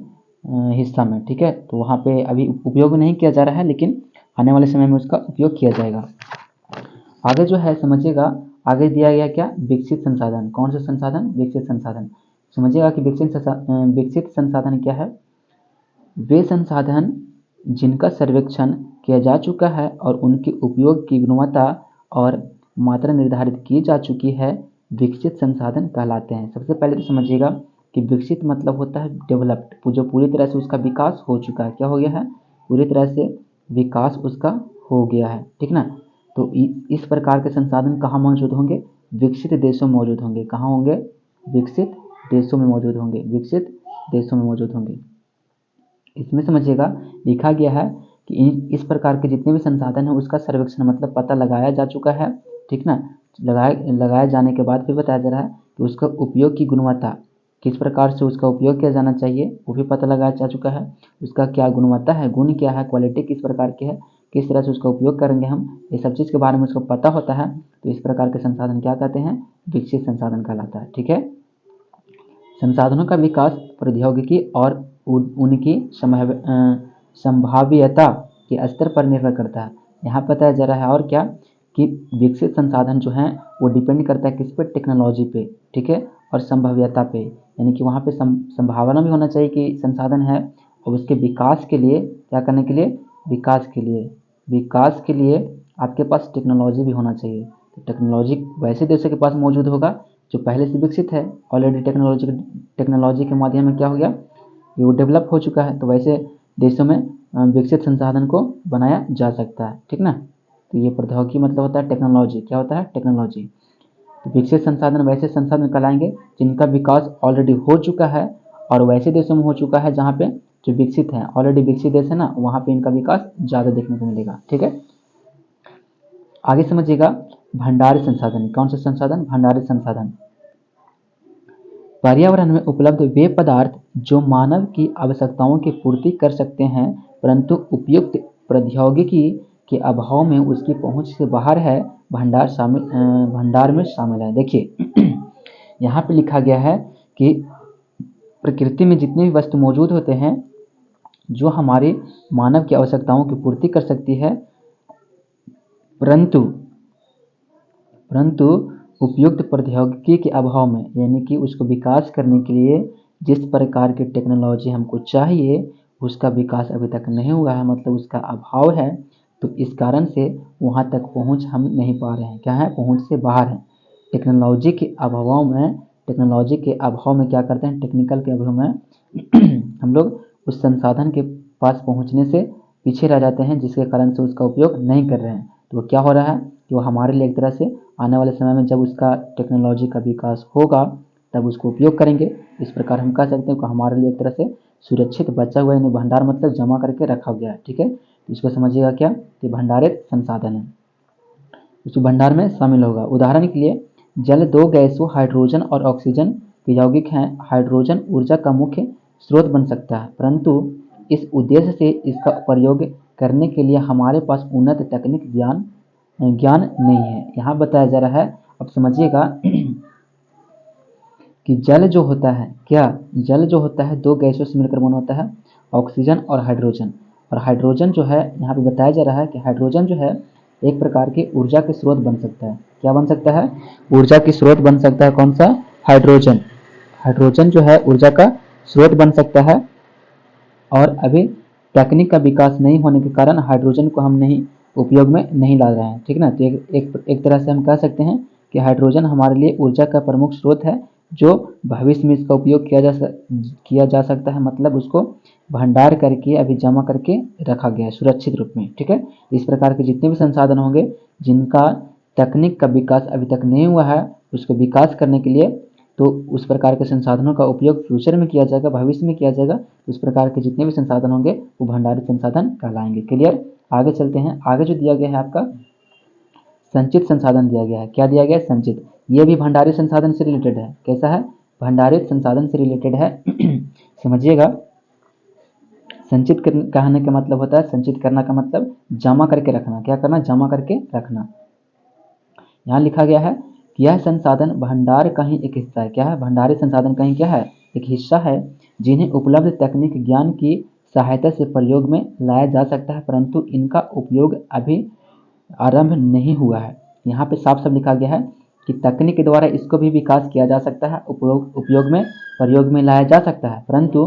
हिस्सा में। ठीक है। तो वहाँ पे अभी उपयोग नहीं किया जा रहा है, लेकिन आने वाले समय में उसका उपयोग किया जाएगा। आगे जो है समझिएगा, आगे दिया गया क्या? विकसित संसाधन। कौन सा संसाधन? विकसित संसाधन। समझिएगा कि विकसित संसाधन क्या है? वे संसाधन जिनका सर्वेक्षण किया जा चुका है और उनके उपयोग की गुणवत्ता और मात्रा निर्धारित की जा चुकी है, विकसित संसाधन कहलाते हैं। सबसे पहले तो समझिएगा कि विकसित मतलब होता है डेवलप्ड, जो पूरी तरह से उसका विकास हो चुका है। क्या हो गया है? पूरी तरह से विकास उसका हो गया है। ठीक ना। तो इस प्रकार के संसाधन कहाँ मौजूद होंगे? विकसित देशों में मौजूद होंगे। कहाँ होंगे? विकसित देशों में मौजूद होंगे। विकसित देशों में मौजूद होंगे। इसमें समझिएगा लिखा गया है कि इस प्रकार के जितने भी संसाधन है उसका सर्वेक्षण मतलब पता लगाया जा चुका है। ठीक ना। लगाए जाने के बाद फिर बताया जा रहा है कि उसका उपयोग की गुणवत्ता, किस प्रकार से उसका उपयोग किया जाना चाहिए वो भी पता लगाया जा चुका है। उसका क्या गुणवत्ता है, गुण क्या है, क्वालिटी किस प्रकार की है, किस तरह से उसका उपयोग करेंगे हम, ये सब चीज़ के बारे में उसको पता होता है। तो इस प्रकार के संसाधन क्या कहते हैं? विकसित संसाधन कहलाता है। ठीक है। संसाधनों का विकास प्रौद्योगिकी और उनकी संभाव्यता के स्तर पर निर्भर करता है। यहाँ बताया जा रहा है और क्या कि विकसित संसाधन जो हैं वो डिपेंड करता है किस पे, टेक्नोलॉजी पे, ठीक है, और संभाव्यता पे, यानी कि वहाँ पे संभावना भी होना चाहिए कि संसाधन है, और उसके विकास के लिए क्या करने के लिए, विकास के लिए आपके पास टेक्नोलॉजी भी होना चाहिए। तो टेक्नोलॉजी वैसे देशों के पास मौजूद होगा जो पहले से विकसित है, ऑलरेडी टेक्नोलॉजी के माध्यम में क्या हो गया, वो डेवलप हो चुका है। तो वैसे देशों में विकसित संसाधन को बनाया जा सकता है, ठीक ना। तो ये प्रौद्योगिकी मतलब होता है टेक्नोलॉजी, क्या होता है, टेक्नोलॉजी। तो विकसित संसाधन वैसे संसाधन कहलाएंगे जिनका विकास ऑलरेडी हो चुका है, और वैसे देशों में हो चुका है जहाँ पे जो विकसित है, ऑलरेडी विकसित देश है ना, वहाँ पे इनका विकास ज़्यादा देखने को मिलेगा, ठीक है। आगे समझिएगा, भंडारित संसाधन। कौन से संसाधन, भंडारित संसाधन। पर्यावरण में उपलब्ध वे पदार्थ जो मानव की आवश्यकताओं की पूर्ति कर सकते हैं, परंतु उपयुक्त प्रौद्योगिकी के अभाव में उसकी पहुंच से बाहर है, भंडार में शामिल है। देखिए यहाँ पे लिखा गया है कि प्रकृति में जितने भी वस्तु मौजूद होते हैं जो हमारे मानव की आवश्यकताओं की पूर्ति कर सकती है, परंतु उपयुक्त प्रौद्योगिकी के अभाव में, यानी कि उसको विकास करने के लिए जिस प्रकार की टेक्नोलॉजी हमको चाहिए उसका विकास अभी तक नहीं हुआ है, मतलब उसका अभाव है। तो इस कारण से वहाँ तक पहुँच हम नहीं पा रहे हैं, क्या है, पहुँच से बाहर है। टेक्नोलॉजी के अभाव में क्या करते हैं, टेक्निकल के अभाव में हम लोग उस संसाधन के पास पहुँचने से पीछे रह जाते हैं, जिसके कारण से उसका उपयोग नहीं कर रहे हैं। तो वो क्या हो रहा है कि वो हमारे लिए एक तरह से आने वाले समय में जब उसका टेक्नोलॉजी का विकास होगा तब उसको उपयोग करेंगे। इस प्रकार हम कह सकते हैं कि हमारे लिए एक तरह से सुरक्षित बचा हुआ, यानी भंडार मतलब जमा करके रखा गया है, ठीक है। तो इसको समझिएगा क्या, कि भंडारित संसाधन है, उस भंडार में शामिल होगा। उदाहरण के लिए जल दो गैसों हाइड्रोजन और ऑक्सीजन के यौगिक हैं। हाइड्रोजन ऊर्जा का मुख्य स्रोत बन सकता है, परंतु इस उद्देश्य से इसका प्रयोग करने के लिए हमारे पास उन्नत तकनीक ज्ञान नहीं है। यहाँ बताया जा रहा है, अब समझिएगा कि जल जो होता है, क्या, जल जो होता है दो गैसों से मिलकर बना होता है, ऑक्सीजन और हाइड्रोजन। और हाइड्रोजन जो है, यहाँ पे बताया जा रहा है कि हाइड्रोजन जो है एक प्रकार की ऊर्जा के स्रोत बन सकता है। क्या बन सकता है, ऊर्जा की स्रोत बन सकता है। कौन सा, हाइड्रोजन। हाइड्रोजन जो है ऊर्जा का स्रोत बन सकता है, और अभी तकनीक का विकास नहीं होने के कारण हाइड्रोजन को हम नहीं उपयोग में नहीं ला रहे हैं, ठीक ना। तो एक तरह से हम कह सकते हैं कि हाइड्रोजन हमारे लिए ऊर्जा का प्रमुख स्रोत है, जो भविष्य में इसका उपयोग किया जा सकता है, मतलब उसको भंडार करके अभी जमा करके रखा गया है सुरक्षित रूप में, ठीक है। इस प्रकार के जितने भी संसाधन होंगे जिनका तकनीक का विकास अभी तक नहीं हुआ है, उसको विकास करने के लिए तो उस प्रकार के संसाधनों का उपयोग फ्यूचर में किया जाएगा, भविष्य में किया जाएगा। उस प्रकार के जितने भी संसाधन होंगे वो भंडारित संसाधन कहलाएंगे। क्लियर। आगे चलते हैं, आगे जो दिया गया है आपका संचित संसाधन दिया गया है। क्या दिया गया है, संचित। ये भी भंडारित संसाधन से रिलेटेड है। कैसा है, भंडारित संसाधन से रिलेटेड है। समझिएगा, संचित कहने का मतलब होता है, संचित करना का मतलब जमा करके रखना। क्या करना, जमा करके रखना। यहाँ लिखा गया है कि यह संसाधन भंडार का ही एक हिस्सा है। क्या है, भंडारित संसाधन का ही क्या है, एक हिस्सा है, जिन्हें उपलब्ध तकनीक ज्ञान की सहायता से प्रयोग में लाया जा सकता है, परंतु इनका उपयोग अभी आरंभ नहीं हुआ है। यहाँ पे साफ साफ लिखा गया है कि तकनीक के द्वारा इसको भी विकास किया जा सकता है, प्रयोग में लाया जा सकता है, परंतु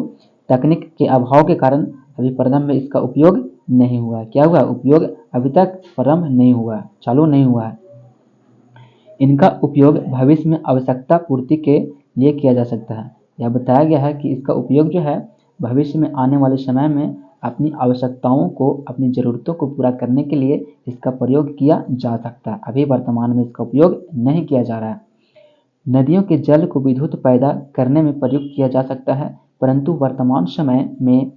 तकनीक के अभाव के कारण अभी प्रारंभ में इसका उपयोग नहीं हुआ है। क्या हुआ, उपयोग अभी तक प्रारंभ नहीं हुआ है, चालू नहीं हुआ है। इनका उपयोग भविष्य में आवश्यकता पूर्ति के लिए किया जा सकता है। यह बताया गया है कि इसका उपयोग जो है भविष्य में आने वाले समय में अपनी आवश्यकताओं को, अपनी ज़रूरतों को पूरा करने के लिए इसका प्रयोग किया जा सकता है। अभी वर्तमान में इसका उपयोग नहीं किया जा रहा है। नदियों के जल को विद्युत पैदा करने में प्रयुक्त किया जा सकता है, परंतु वर्तमान समय में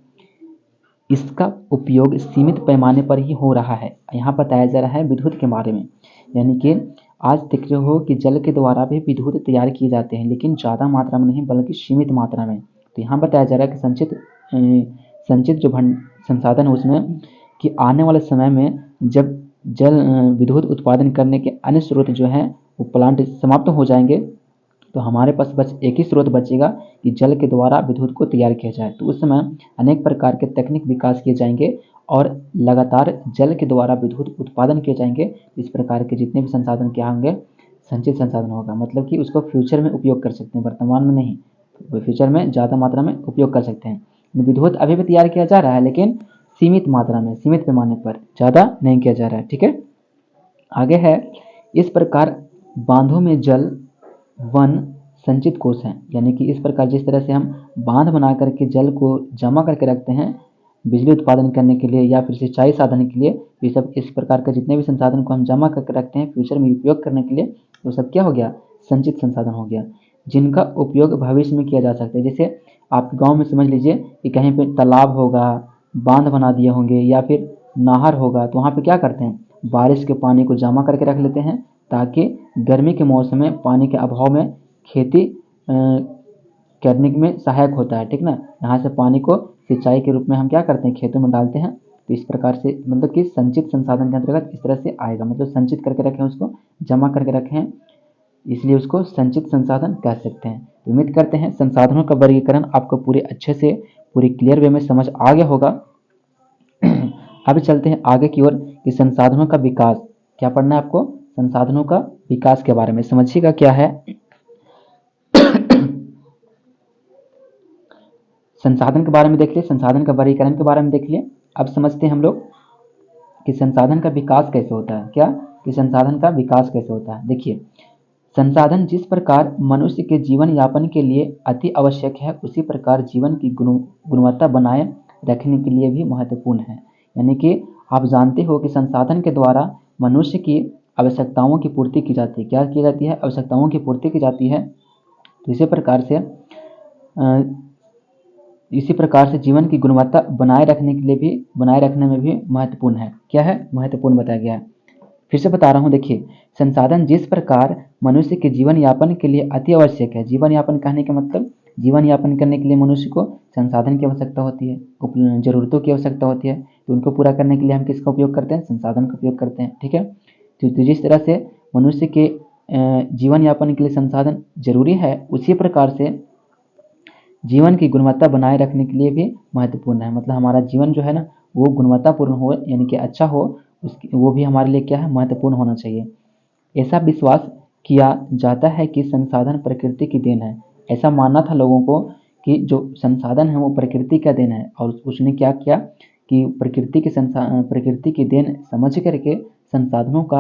इसका उपयोग सीमित पैमाने पर ही हो रहा है। यहाँ बताया जा रहा है विद्युत के बारे में, यानी कि आज देख रहे हो कि जल के द्वारा भी विद्युत तैयार किए जाते हैं, लेकिन ज़्यादा मात्रा में नहीं बल्कि सीमित मात्रा में। तो यहाँ बताया जा रहा है कि संचित जो संसाधन है उसमें कि आने वाले समय में जब विद्युत उत्पादन करने के अन्य स्रोत जो हैं वो प्लांट समाप्त हो जाएंगे, तो हमारे पास बस एक ही स्रोत बचेगा कि जल के द्वारा विद्युत को तैयार किया जाए। तो उस समय अनेक प्रकार के तकनीक विकास किए जाएंगे और लगातार जल के द्वारा विद्युत उत्पादन किए जाएंगे। इस प्रकार के जितने भी संसाधन क्या होंगे, संचित संसाधन होगा, मतलब कि उसको फ्यूचर में उपयोग कर सकते हैं, वर्तमान में नहीं, फ्यूचर में ज़्यादा मात्रा में उपयोग कर सकते हैं। विद्युत अभी भी तैयार किया जा रहा है, लेकिन सीमित मात्रा में, सीमित पैमाने पर, ज़्यादा नहीं किया जा रहा है। ठीक है, आगे है, इस प्रकार बांधों में जल वन संचित कोष हैं, यानी कि इस प्रकार जिस तरह से हम बांध बना करके जल को जमा करके रखते हैं बिजली उत्पादन करने के लिए या फिर सिंचाई साधन के लिए, ये सब इस प्रकार के जितने भी संसाधन को हम जमा करके रखते हैं फ्यूचर में उपयोग करने के लिए, वो सब क्या हो गया, संचित संसाधन हो गया, जिनका उपयोग भविष्य में किया जा सकता है। जैसे आपके गांव में समझ लीजिए कि कहीं पे तालाब होगा, बांध बना दिए होंगे या फिर नहर होगा, तो वहाँ पे क्या करते हैं, बारिश के पानी को जमा करके रख लेते हैं ताकि गर्मी के मौसम में पानी के अभाव में खेती करने में सहायक होता है। ठीक ना, यहाँ से पानी को सिंचाई के रूप में हम क्या करते हैं, खेतों में डालते हैं। तो इस प्रकार से मतलब कि संचित संसाधन के अंतर्गत इस तरह से आएगा, मतलब संचित करके रखें, उसको जमा करके रखें, इसलिए उसको संचित संसाधन कह सकते हैं। उम्मीद करते हैं संसाधनों का वर्गीकरण आपको पूरे अच्छे से, पूरी क्लियर वे में समझ आ गया होगा। अब चलते हैं आगे की ओर कि संसाधनों का विकास, क्या पढ़ना है आपको, संसाधनों का विकास के बारे में समझिएगा क्या है। संसाधन के बारे में देख लिए, संसाधन का वर्गीकरण के बारे में देख लिए। अब समझते हैं हम लोग कि संसाधन का विकास कैसे होता है, क्या कि संसाधन का विकास कैसे होता है। देखिए, संसाधन जिस प्रकार मनुष्य के जीवन यापन के लिए अति आवश्यक है, उसी प्रकार जीवन की गुणवत्ता बनाए रखने के लिए भी महत्वपूर्ण है। यानी कि आप जानते हो कि संसाधन के द्वारा मनुष्य की आवश्यकताओं की पूर्ति की जाती है। क्या की जाती है, आवश्यकताओं की पूर्ति की जाती है। तो इसी प्रकार से जीवन की गुणवत्ता बनाए रखने में भी महत्वपूर्ण है। क्या है, महत्वपूर्ण बताया गया है। फिर से बता रहा हूँ, देखिए, संसाधन जिस प्रकार मनुष्य के जीवन यापन के लिए अति आवश्यक है। जीवन यापन कहने का मतलब, जीवन यापन करने के लिए मनुष्य को संसाधन की आवश्यकता होती है, जरूरतों की आवश्यकता होती है। तो उनको पूरा करने के लिए हम किसका उपयोग करते हैं, संसाधन का उपयोग करते हैं। ठीक है, तो जिस तरह से मनुष्य के जीवन यापन के लिए संसाधन जरूरी है, उसी प्रकार से जीवन की गुणवत्ता बनाए रखने के लिए भी महत्वपूर्ण है। मतलब हमारा जीवन जो है ना, वो गुणवत्तापूर्ण हो, यानी कि अच्छा हो, वो भी हमारे लिए क्या है, महत्वपूर्ण होना चाहिए। ऐसा विश्वास किया जाता है कि संसाधन प्रकृति की देन है। ऐसा मानना था लोगों को कि जो संसाधन है वो प्रकृति का देन है, और उसने क्या किया कि प्रकृति की देन समझ करके संसाधनों का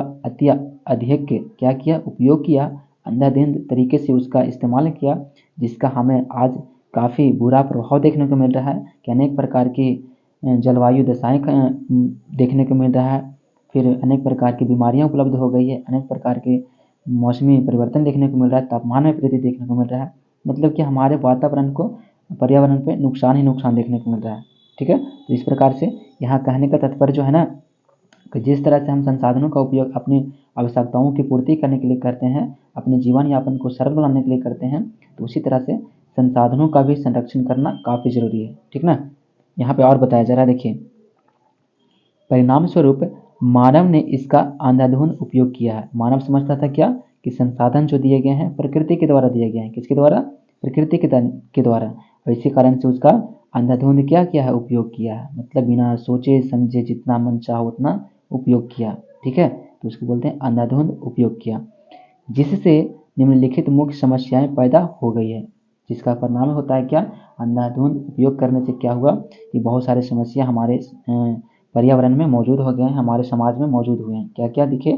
अधिक क्या किया, उपयोग किया, अंधाधुंध तरीके से उसका इस्तेमाल किया, जिसका हमें आज काफ़ी बुरा प्रभाव देखने को मिल रहा है कि अनेक प्रकार की जलवायु दशाएं देखने को मिल रहा है, फिर अनेक प्रकार की बीमारियां उपलब्ध हो गई है, अनेक प्रकार के मौसमी परिवर्तन देखने को मिल रहा है, तापमान में वृद्धि देखने को मिल रहा है। मतलब कि हमारे वातावरण को, पर्यावरण पे नुकसान ही नुकसान देखने को मिल रहा है। ठीक है, तो इस प्रकार से यहाँ कहने का तात्पर्य जो है ना, कि जिस तरह से हम संसाधनों का उपयोग अपनी आवश्यकताओं की पूर्ति करने के लिए करते हैं, अपने जीवन यापन को सरल बनाने के लिए करते हैं, तो उसी तरह से संसाधनों का भी संरक्षण करना काफ़ी जरूरी है। ठीक ना, यहाँ पे और बताया जा रहा है, देखिए, परिणाम स्वरूप मानव ने इसका अंधाधुंध उपयोग किया है। मानव समझता था क्या कि संसाधन जो दिए गए हैं प्रकृति के द्वारा दिए गए हैं, किसके द्वारा, प्रकृति के द्वारा, और इसी कारण से उसका अंधाधुंध क्या किया है, उपयोग किया है। मतलब बिना सोचे समझे जितना मन चाहा उतना उपयोग किया। ठीक है, तो उसको बोलते हैं अंधाधुंध उपयोग किया, जिससे निम्नलिखित मुख्य समस्याएं पैदा हो गई है। जिसका परिणाम होता है क्या, अंधाधुंध उपयोग करने से क्या हुआ कि बहुत सारे समस्या हमारे पर्यावरण में मौजूद हो गए हैं, हमारे समाज में मौजूद हुए हैं। क्या क्या दिखे,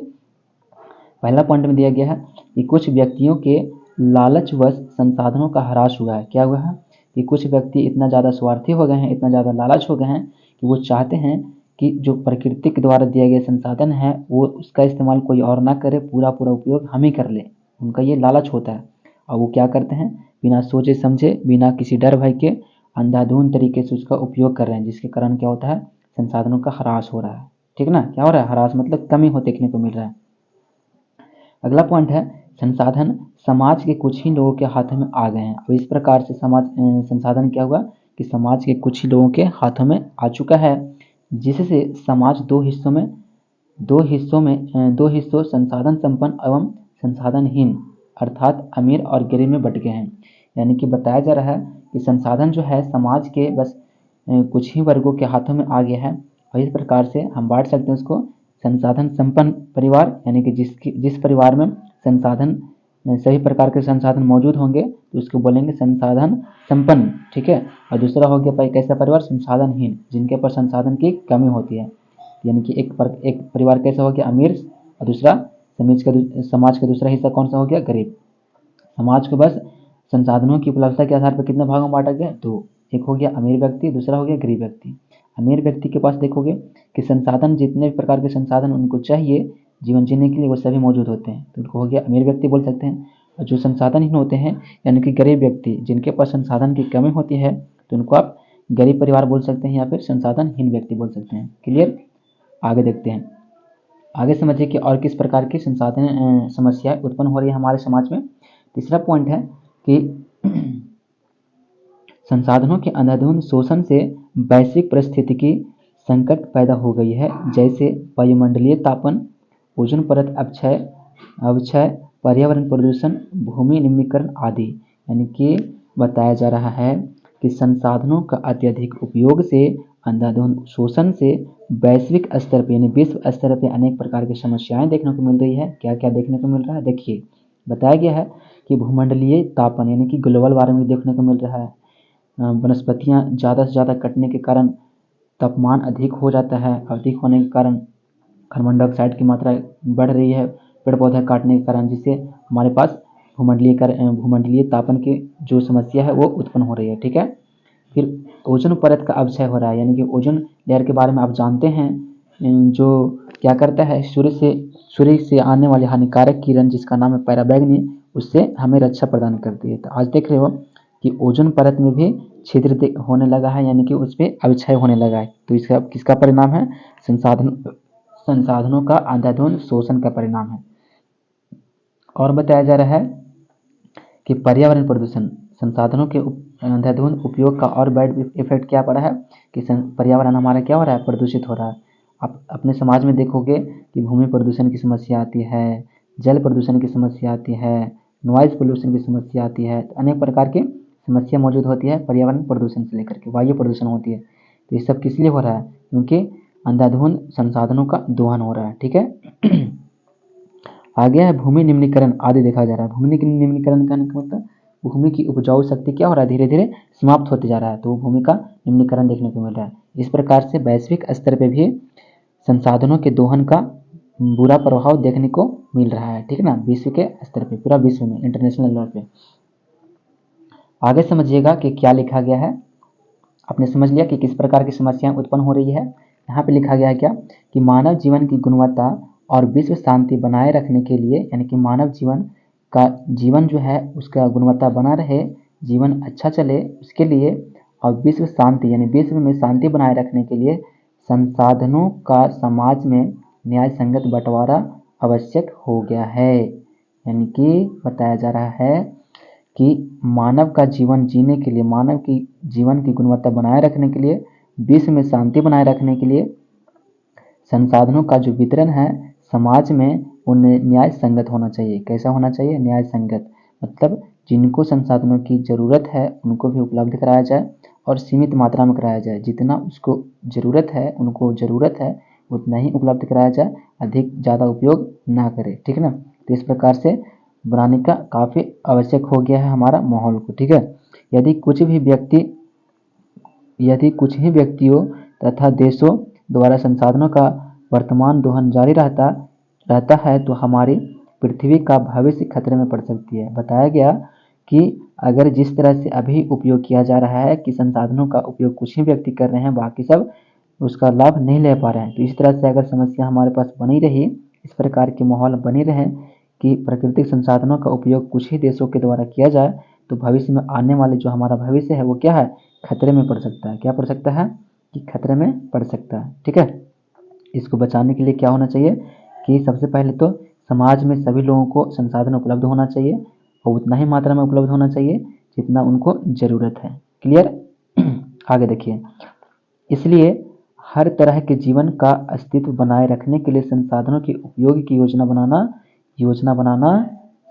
पहला पॉइंट में दिया गया है कि कुछ व्यक्तियों के लालचवश संसाधनों का ह्रास हुआ है। क्या हुआ है कि कुछ व्यक्ति इतना ज़्यादा स्वार्थी हो गए हैं, इतना ज़्यादा लालच हो गए हैं कि वो चाहते हैं कि जो प्रकृति के द्वारा दिए गए संसाधन है वो उसका इस्तेमाल कोई और ना करे, पूरा उपयोग हम ही कर लें। उनका ये लालच होता है, और वो क्या करते हैं, बिना सोचे समझे, बिना किसी डर भय के अंधाधुंध तरीके से उसका उपयोग कर रहे हैं, जिसके कारण क्या होता है, संसाधनों का ह्रास हो रहा है। ठीक ना, क्या हो रहा है, ह्रास मतलब कमी हो देखने को मिल रहा है। अगला पॉइंट है, संसाधन समाज के कुछ ही लोगों के हाथों में आ गए हैं। अब इस प्रकार से संसाधन क्या हुआ कि समाज के कुछ ही लोगों के हाथों में आ चुका है, जिससे समाज दो हिस्सों संसाधन संपन्न एवं संसाधनहीन अर्थात अमीर और गरीब में बट गए हैं। यानी कि बताया जा रहा है कि संसाधन जो है समाज के बस कुछ ही वर्गों के हाथों में आ गया है, और इस प्रकार से हम बांट सकते हैं उसको संसाधन संपन्न परिवार, यानी कि जिस परिवार में संसाधन सभी प्रकार के संसाधन मौजूद होंगे तो उसको बोलेंगे संसाधन संपन्न, ठीक है। और दूसरा हो गया कैसा परिवार, संसाधनहीन, जिनके पास संसाधन की कमी होती है। यानी कि एक परिवार कैसा हो गया, अमीर, और दूसरा समाज का दूसरा हिस्सा कौन सा हो गया, गरीब। समाज को बस संसाधनों की उपलब्धता के आधार पर कितने भागों में बांटा गया, तो एक हो गया अमीर व्यक्ति, दूसरा हो गया गरीब व्यक्ति। अमीर व्यक्ति के पास देखोगे कि संसाधन, जितने भी प्रकार के संसाधन उनको चाहिए जीवन जीने के लिए, वो सभी मौजूद होते हैं, तो उनको हो गया अमीर व्यक्ति बोल सकते हैं। और जो संसाधनहीन होते हैं यानी कि गरीब व्यक्ति, जिनके पास संसाधन की कमी होती है, तो उनको आप गरीब परिवार बोल सकते हैं या फिर संसाधनहीन व्यक्ति बोल सकते हैं। क्लियर। आगे देखते हैं, आगे समझिए कि और किस प्रकार की संसाधन समस्याएं उत्पन्न हो रही है हमारे समाज में। तीसरा पॉइंट है कि संसाधनों के अंधाधुंध शोषण से वैश्विक परिस्थितिकी संकट पैदा हो गई है, जैसे वायुमंडलीय तापन, ओजोन परत अवक्षय, पर्यावरण प्रदूषण, भूमि निम्नीकरण आदि। यानी कि बताया जा रहा है कि संसाधनों का अत्यधिक उपयोग से, अंधाधुंध शोषण से वैश्विक स्तर पर यानी विश्व स्तर पर अनेक प्रकार की समस्याएं देखने को मिल रही है। क्या क्या देखने को मिल रहा है, देखिए बताया गया है कि भूमंडलीय तापन यानी कि ग्लोबल वार्मिंग देखने को मिल रहा है। वनस्पतियाँ ज़्यादा से ज़्यादा कटने के कारण तापमान अधिक हो जाता है, अधिक होने के कारण कार्बन डाइऑक्साइड की मात्रा बढ़ रही है पेड़ पौधे काटने के कारण, जिससे हमारे पास भूमंडलीय तापन की जो समस्या है वो उत्पन्न हो रही है, ठीक है। फिर ओजोन परत का अवक्षय हो रहा है, यानी कि ओजोन लेयर के बारे में आप जानते हैं, जो क्या करता है, सूर्य से आने वाली हानिकारक किरण जिसका नाम है पैराबैंगनी, उससे हमें रक्षा प्रदान करती है। तो आज देख रहे हो कि ओजोन परत में भी छिद्र होने लगा है, यानी कि उस पर अवक्षय होने लगा है। तो इसका किसका परिणाम है, संसाधनों का अंधाधुंध शोषण का परिणाम है। और बताया जा रहा है कि पर्यावरण प्रदूषण, संसाधनों के अंधाधुंध उपयोग का और बैड इफेक्ट क्या पड़ा है कि पर्यावरण हमारा क्या हो रहा है, प्रदूषित हो रहा है। आप अपने समाज में देखोगे कि भूमि प्रदूषण की समस्या आती है, जल प्रदूषण की समस्या आती है, नॉइज पोल्यूशन की समस्या आती है, तो अनेक प्रकार की समस्या मौजूद होती है पर्यावरण प्रदूषण से लेकर के वायु प्रदूषण होती है। तो ये सब किस लिए हो रहा है, क्योंकि अंधाधुंध संसाधनों का दोहन हो रहा है, ठीक है। आगे है भूमि निम्नीकरण आदि देखा जा रहा है। भूमि निम्नीकरण का मतलब भूमि की उपजाऊ शक्ति क्या हो रहा है, धीरे धीरे समाप्त होते जा रहा है, तो भूमि का निम्नीकरण देखने को मिल रहा है। इस प्रकार से वैश्विक स्तर पर भी संसाधनों के दोहन का बुरा प्रभाव देखने को मिल रहा है, ठीक है ना, विश्व के स्तर पे, पूरा विश्व में, इंटरनेशनल लेवल पे। आगे समझिएगा कि क्या लिखा गया है। आपने समझ लिया कि किस प्रकार की समस्याएं उत्पन्न हो रही है। यहाँ पे लिखा गया है क्या कि मानव जीवन की गुणवत्ता और विश्व शांति बनाए रखने के लिए, यानी कि मानव जीवन जो है उसका गुणवत्ता बना रहे, जीवन अच्छा चले उसके लिए, और विश्व शांति यानी विश्व में शांति बनाए रखने के लिए संसाधनों का समाज में न्याय संगत बंटवारा आवश्यक हो गया है। यानी कि बताया जा रहा है कि मानव का जीवन जीने के लिए, मानव की जीवन की गुणवत्ता बनाए रखने के लिए, विश्व में शांति बनाए रखने के लिए संसाधनों का जो वितरण है समाज में उन्हें न्याय संगत होना चाहिए। कैसा होना चाहिए, न्याय संगत, मतलब जिनको संसाधनों की ज़रूरत है उनको भी उपलब्ध कराया जाए और सीमित मात्रा में कराया जाए। जितना उसको ज़रूरत है, उनको ज़रूरत है उतना ही उपलब्ध कराया जाए, अधिक ज़्यादा उपयोग ना करे, ठीक है ना। तो इस प्रकार से बनाने का काफ़ी आवश्यक हो गया है हमारा माहौल को, ठीक है। यदि कुछ ही व्यक्तियों तथा देशों द्वारा संसाधनों का वर्तमान दोहन जारी रहता है तो हमारी पृथ्वी का भविष्य खतरे में पड़ सकती है। बताया गया कि अगर जिस तरह से अभी उपयोग किया जा रहा है कि संसाधनों का उपयोग कुछ ही व्यक्ति कर रहे हैं, बाकी सब उसका लाभ नहीं ले पा रहे हैं, तो इस तरह से अगर समस्या हमारे पास बनी रही, इस प्रकार के माहौल बने रहे कि प्राकृतिक संसाधनों का उपयोग कुछ ही देशों के द्वारा किया जाए, तो भविष्य में आने वाले जो हमारा भविष्य है वो क्या है, खतरे में पड़ सकता है। क्या पड़ सकता है कि खतरे में पड़ सकता है, ठीक है। इसको बचाने के लिए क्या होना चाहिए कि सबसे पहले तो समाज में सभी लोगों को संसाधन उपलब्ध होना चाहिए और उतना ही मात्रा में उपलब्ध होना चाहिए जितना उनको ज़रूरत है। क्लियर। आगे देखिए, इसलिए हर तरह के जीवन का अस्तित्व बनाए रखने के लिए संसाधनों के उपयोग की योजना बनाना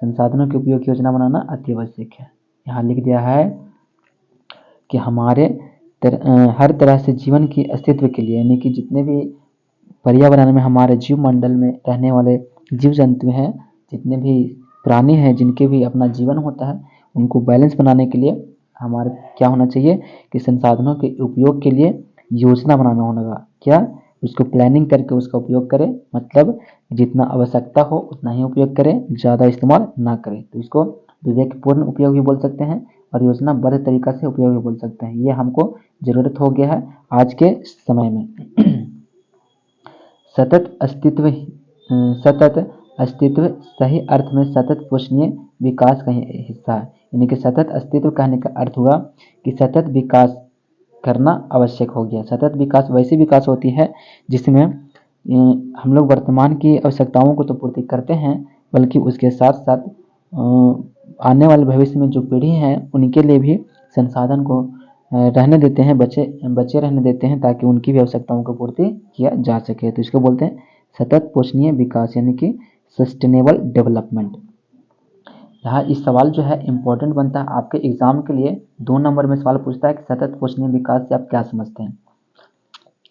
संसाधनों के उपयोग की योजना बनाना अति आवश्यक है। यहाँ लिख दिया है कि हमारे हर तरह से जीवन की अस्तित्व के लिए, यानी कि जितने भी पर्यावरण में हमारे जीव मंडल में रहने वाले जीव जंतु हैं, जितने भी प्राणी हैं जिनके भी अपना जीवन होता है, उनको बैलेंस बनाने के लिए हमारे क्या होना चाहिए कि संसाधनों के उपयोग के लिए योजना बनाना होगा। क्या? उसको प्लानिंग करके उसका उपयोग करें, मतलब जितना आवश्यकता हो उतना ही उपयोग करें, ज़्यादा इस्तेमाल ना करें। तो इसको विवेकपूर्ण उपयोग भी बोल सकते हैं और योजनाबद्ध तरीका से उपयोग भी बोल सकते हैं। ये हमको ज़रूरत हो गया है आज के समय में। सतत अस्तित्व सही अर्थ में सतत पोषणीय विकास का हिस्सा है। यानी कि सतत अस्तित्व कहने का अर्थ हुआ कि सतत विकास करना आवश्यक हो गया। सतत विकास वैसी विकास होती है जिसमें हम लोग वर्तमान की आवश्यकताओं को तो पूर्ति करते हैं, बल्कि उसके साथ साथ आने वाले भविष्य में जो पीढ़ी है उनके लिए भी संसाधन को रहने देते हैं, बचे रहने देते हैं, ताकि उनकी भी आवश्यकताओं को पूर्ति किया जा सके। तो इसको बोलते हैं सतत पोषणीय विकास, यानी कि सस्टेनेबल डेवलपमेंट। यहाँ इस सवाल जो है इम्पोर्टेंट बनता है आपके एग्जाम के लिए। 2 नंबर में सवाल पूछता है कि सतत पोषणीय विकास से आप क्या समझते हैं।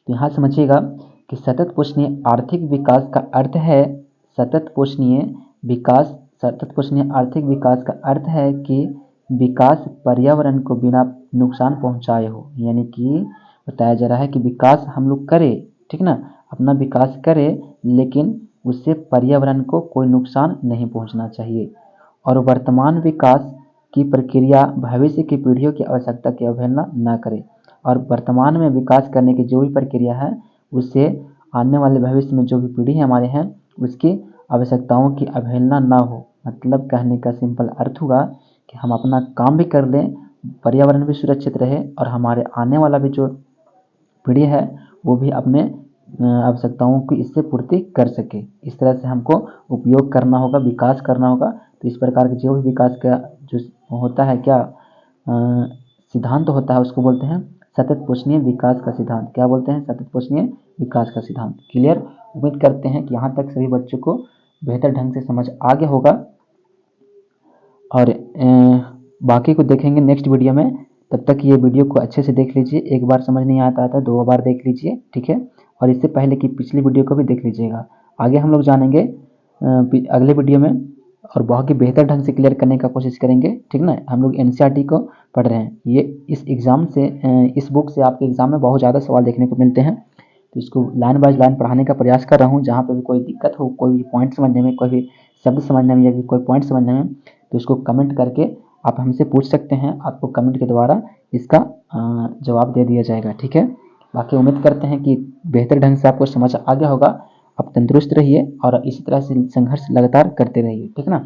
तो यहाँ समझिएगा कि सतत पोषणीय आर्थिक विकास का अर्थ है सतत पोषणीय आर्थिक विकास का अर्थ है कि विकास पर्यावरण को बिना नुकसान पहुंचाए हो। यानी कि बताया जा रहा है कि विकास हम लोग करें, ठीक ना, अपना विकास करें, लेकिन उससे पर्यावरण को कोई नुकसान नहीं पहुंचना चाहिए। और वर्तमान विकास की प्रक्रिया भविष्य की पीढ़ियों की आवश्यकता की अवहेलना न करे। और वर्तमान में विकास करने की जो भी प्रक्रिया है उससे आने वाले भविष्य में जो भी पीढ़ी हमारे हैं उसकी आवश्यकताओं की अवहेलना ना हो। मतलब कहने का सिंपल अर्थ हुआ कि हम अपना काम भी कर लें, पर्यावरण भी सुरक्षित रहे और हमारे आने वाला भी जो पीढ़ी है वो भी अपने आवश्यकताओं की इससे पूर्ति कर सके। इस तरह से हमको उपयोग करना होगा, विकास करना होगा। तो इस प्रकार के जो भी विकास का जो होता है क्या सिद्धांत होता है उसको बोलते हैं सतत पोषणीय विकास का सिद्धांत। क्या बोलते हैं? सतत पोषणीय विकास का सिद्धांत। क्लियर? उम्मीद करते हैं कि यहाँ तक सभी बच्चों को बेहतर ढंग से समझ आ गया होगा और बाकी को देखेंगे नेक्स्ट वीडियो में। तब तक ये वीडियो को अच्छे से देख लीजिए। एक बार समझ नहीं आता था 2 बार देख लीजिए, ठीक है। और इससे पहले की पिछली वीडियो को भी देख लीजिएगा। आगे हम लोग जानेंगे अगले वीडियो में और बहुत ही बेहतर ढंग से क्लियर करने का कोशिश करेंगे, ठीक ना। हम लोग एनसीईआरटी को पढ़ रहे हैं। ये इस एग्ज़ाम से इस बुक से आपके एग्ज़ाम में बहुत ज़्यादा सवाल देखने को मिलते हैं। तो इसको लाइन बाय लाइन पढ़ाने का प्रयास कर रहा हूँ। जहाँ पे भी कोई दिक्कत हो, कोई भी पॉइंट समझने में, कोई भी शब्द समझने में या कोई पॉइंट समझने में, तो इसको कमेंट करके आप हमसे पूछ सकते हैं। आपको कमेंट के द्वारा इसका जवाब दे दिया जाएगा, ठीक है। बाकी उम्मीद करते हैं कि बेहतर ढंग से आपको समझ आ गया होगा। आप तंदुरुस्त रहिए और इसी तरह से संघर्ष लगातार करते रहिए, ठीक ना।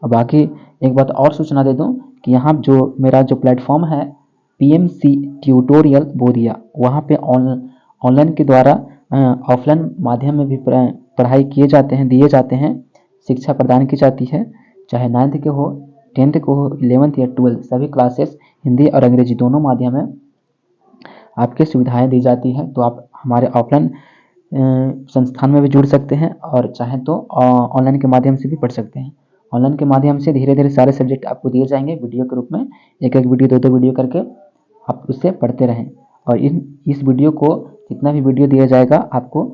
और बाकी एक बात और सूचना दे दूं कि यहाँ जो मेरा जो प्लेटफॉर्म है PMC ट्यूटोरियल बोधिया, वहाँ पे ऑनलाइन के द्वारा ऑफलाइन माध्यम में भी पढ़ाई किए जाते हैं, दिए जाते हैं, शिक्षा प्रदान की जाती है। चाहे 9th के हो, 10th को हो, 11th या 12th, सभी क्लासेस हिंदी और अंग्रेजी दोनों माध्यम में आपके सुविधाएं दी जाती है। तो आप हमारे ऑफलाइन संस्थान में भी जुड़ सकते हैं और चाहें तो ऑनलाइन के माध्यम से भी पढ़ सकते हैं। ऑनलाइन के माध्यम से धीरे धीरे सारे सब्जेक्ट आपको दिए जाएंगे वीडियो के रूप में, एक वीडियो 2 वीडियो करके आप उससे पढ़ते रहें। और इस वीडियो को जितना भी वीडियो दिया जाएगा आपको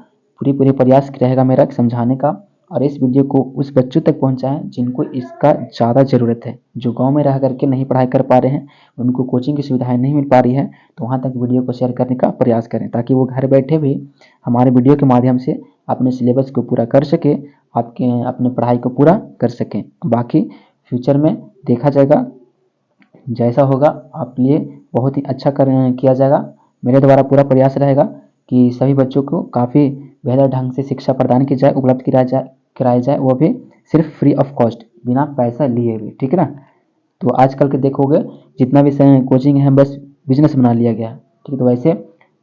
पूरी प्रयास रहेगा मेरा समझाने का, और इस वीडियो को उस बच्चों तक पहुंचाएं जिनको इसका ज़्यादा ज़रूरत है। जो गांव में रह करके नहीं पढ़ाई कर पा रहे हैं, उनको कोचिंग की सुविधाएं नहीं मिल पा रही है, तो वहां तक वीडियो को शेयर करने का प्रयास करें, ताकि वो घर बैठे भी हमारे वीडियो के माध्यम से अपने सिलेबस को पूरा कर सके, अपने पढ़ाई को पूरा कर सकें। बाकी फ्यूचर में देखा जाएगा, जैसा होगा आप लिए बहुत ही अच्छा किया जाएगा। मेरे द्वारा पूरा प्रयास रहेगा कि सभी बच्चों को काफ़ी बेहतर ढंग से शिक्षा प्रदान की जाए, उपलब्ध कराई जाए, वो भी सिर्फ फ्री ऑफ कॉस्ट, बिना पैसा लिए भी, ठीक है ना। तो आजकल के देखोगे जितना भी कोचिंग है बस बिजनेस बना लिया गया, ठीक है। तो वैसे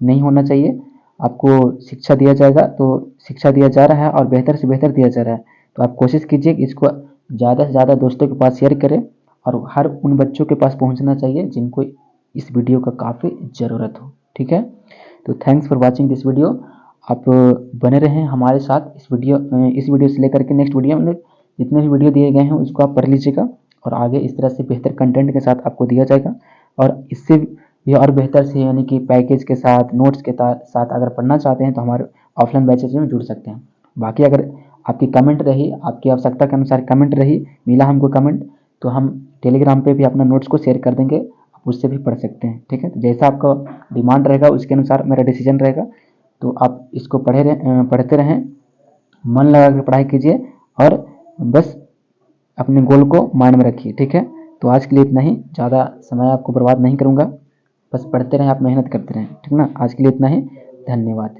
नहीं होना चाहिए। आपको शिक्षा दिया जाएगा तो शिक्षा दिया जा रहा है और बेहतर से बेहतर दिया जा रहा है। तो आप कोशिश कीजिए कि इसको ज़्यादा से ज़्यादा दोस्तों के पास शेयर करें और हर उन बच्चों के पास पहुंचना चाहिए जिनको इस वीडियो का काफ़ी ज़रूरत हो, ठीक है। तो thanks for watching this video. आप बने रहें हमारे साथ इस वीडियो से लेकर के नेक्स्ट वीडियो में, जितने भी वीडियो दिए गए हैं उसको आप पढ़ लीजिएगा और आगे इस तरह से बेहतर कंटेंट के साथ आपको दिया जाएगा। और इससे भी और बेहतर से यानी कि पैकेज के साथ, नोट्स के साथ अगर पढ़ना चाहते हैं तो हमारे ऑफलाइन बैचेज में जुड़ सकते हैं। बाकी अगर आपकी कमेंट रही, आपकी आवश्यकता के अनुसार कमेंट रही, मिला हमको कमेंट, तो हम टेलीग्राम पे भी अपना नोट्स को शेयर कर देंगे, आप उससे भी पढ़ सकते हैं। ठीक है, तो जैसा आपका डिमांड रहेगा उसके अनुसार मेरा डिसीजन रहेगा। तो आप इसको पढ़ते रहें, मन लगा के पढ़ाई कीजिए और बस अपने गोल को माइंड में रखिए। ठीक है, तो आज के लिए इतना ही, ज़्यादा समय आपको बर्बाद नहीं करूँगा, बस पढ़ते रहें, आप मेहनत करते रहें। ठीक ना, आज के लिए इतना ही, धन्यवाद।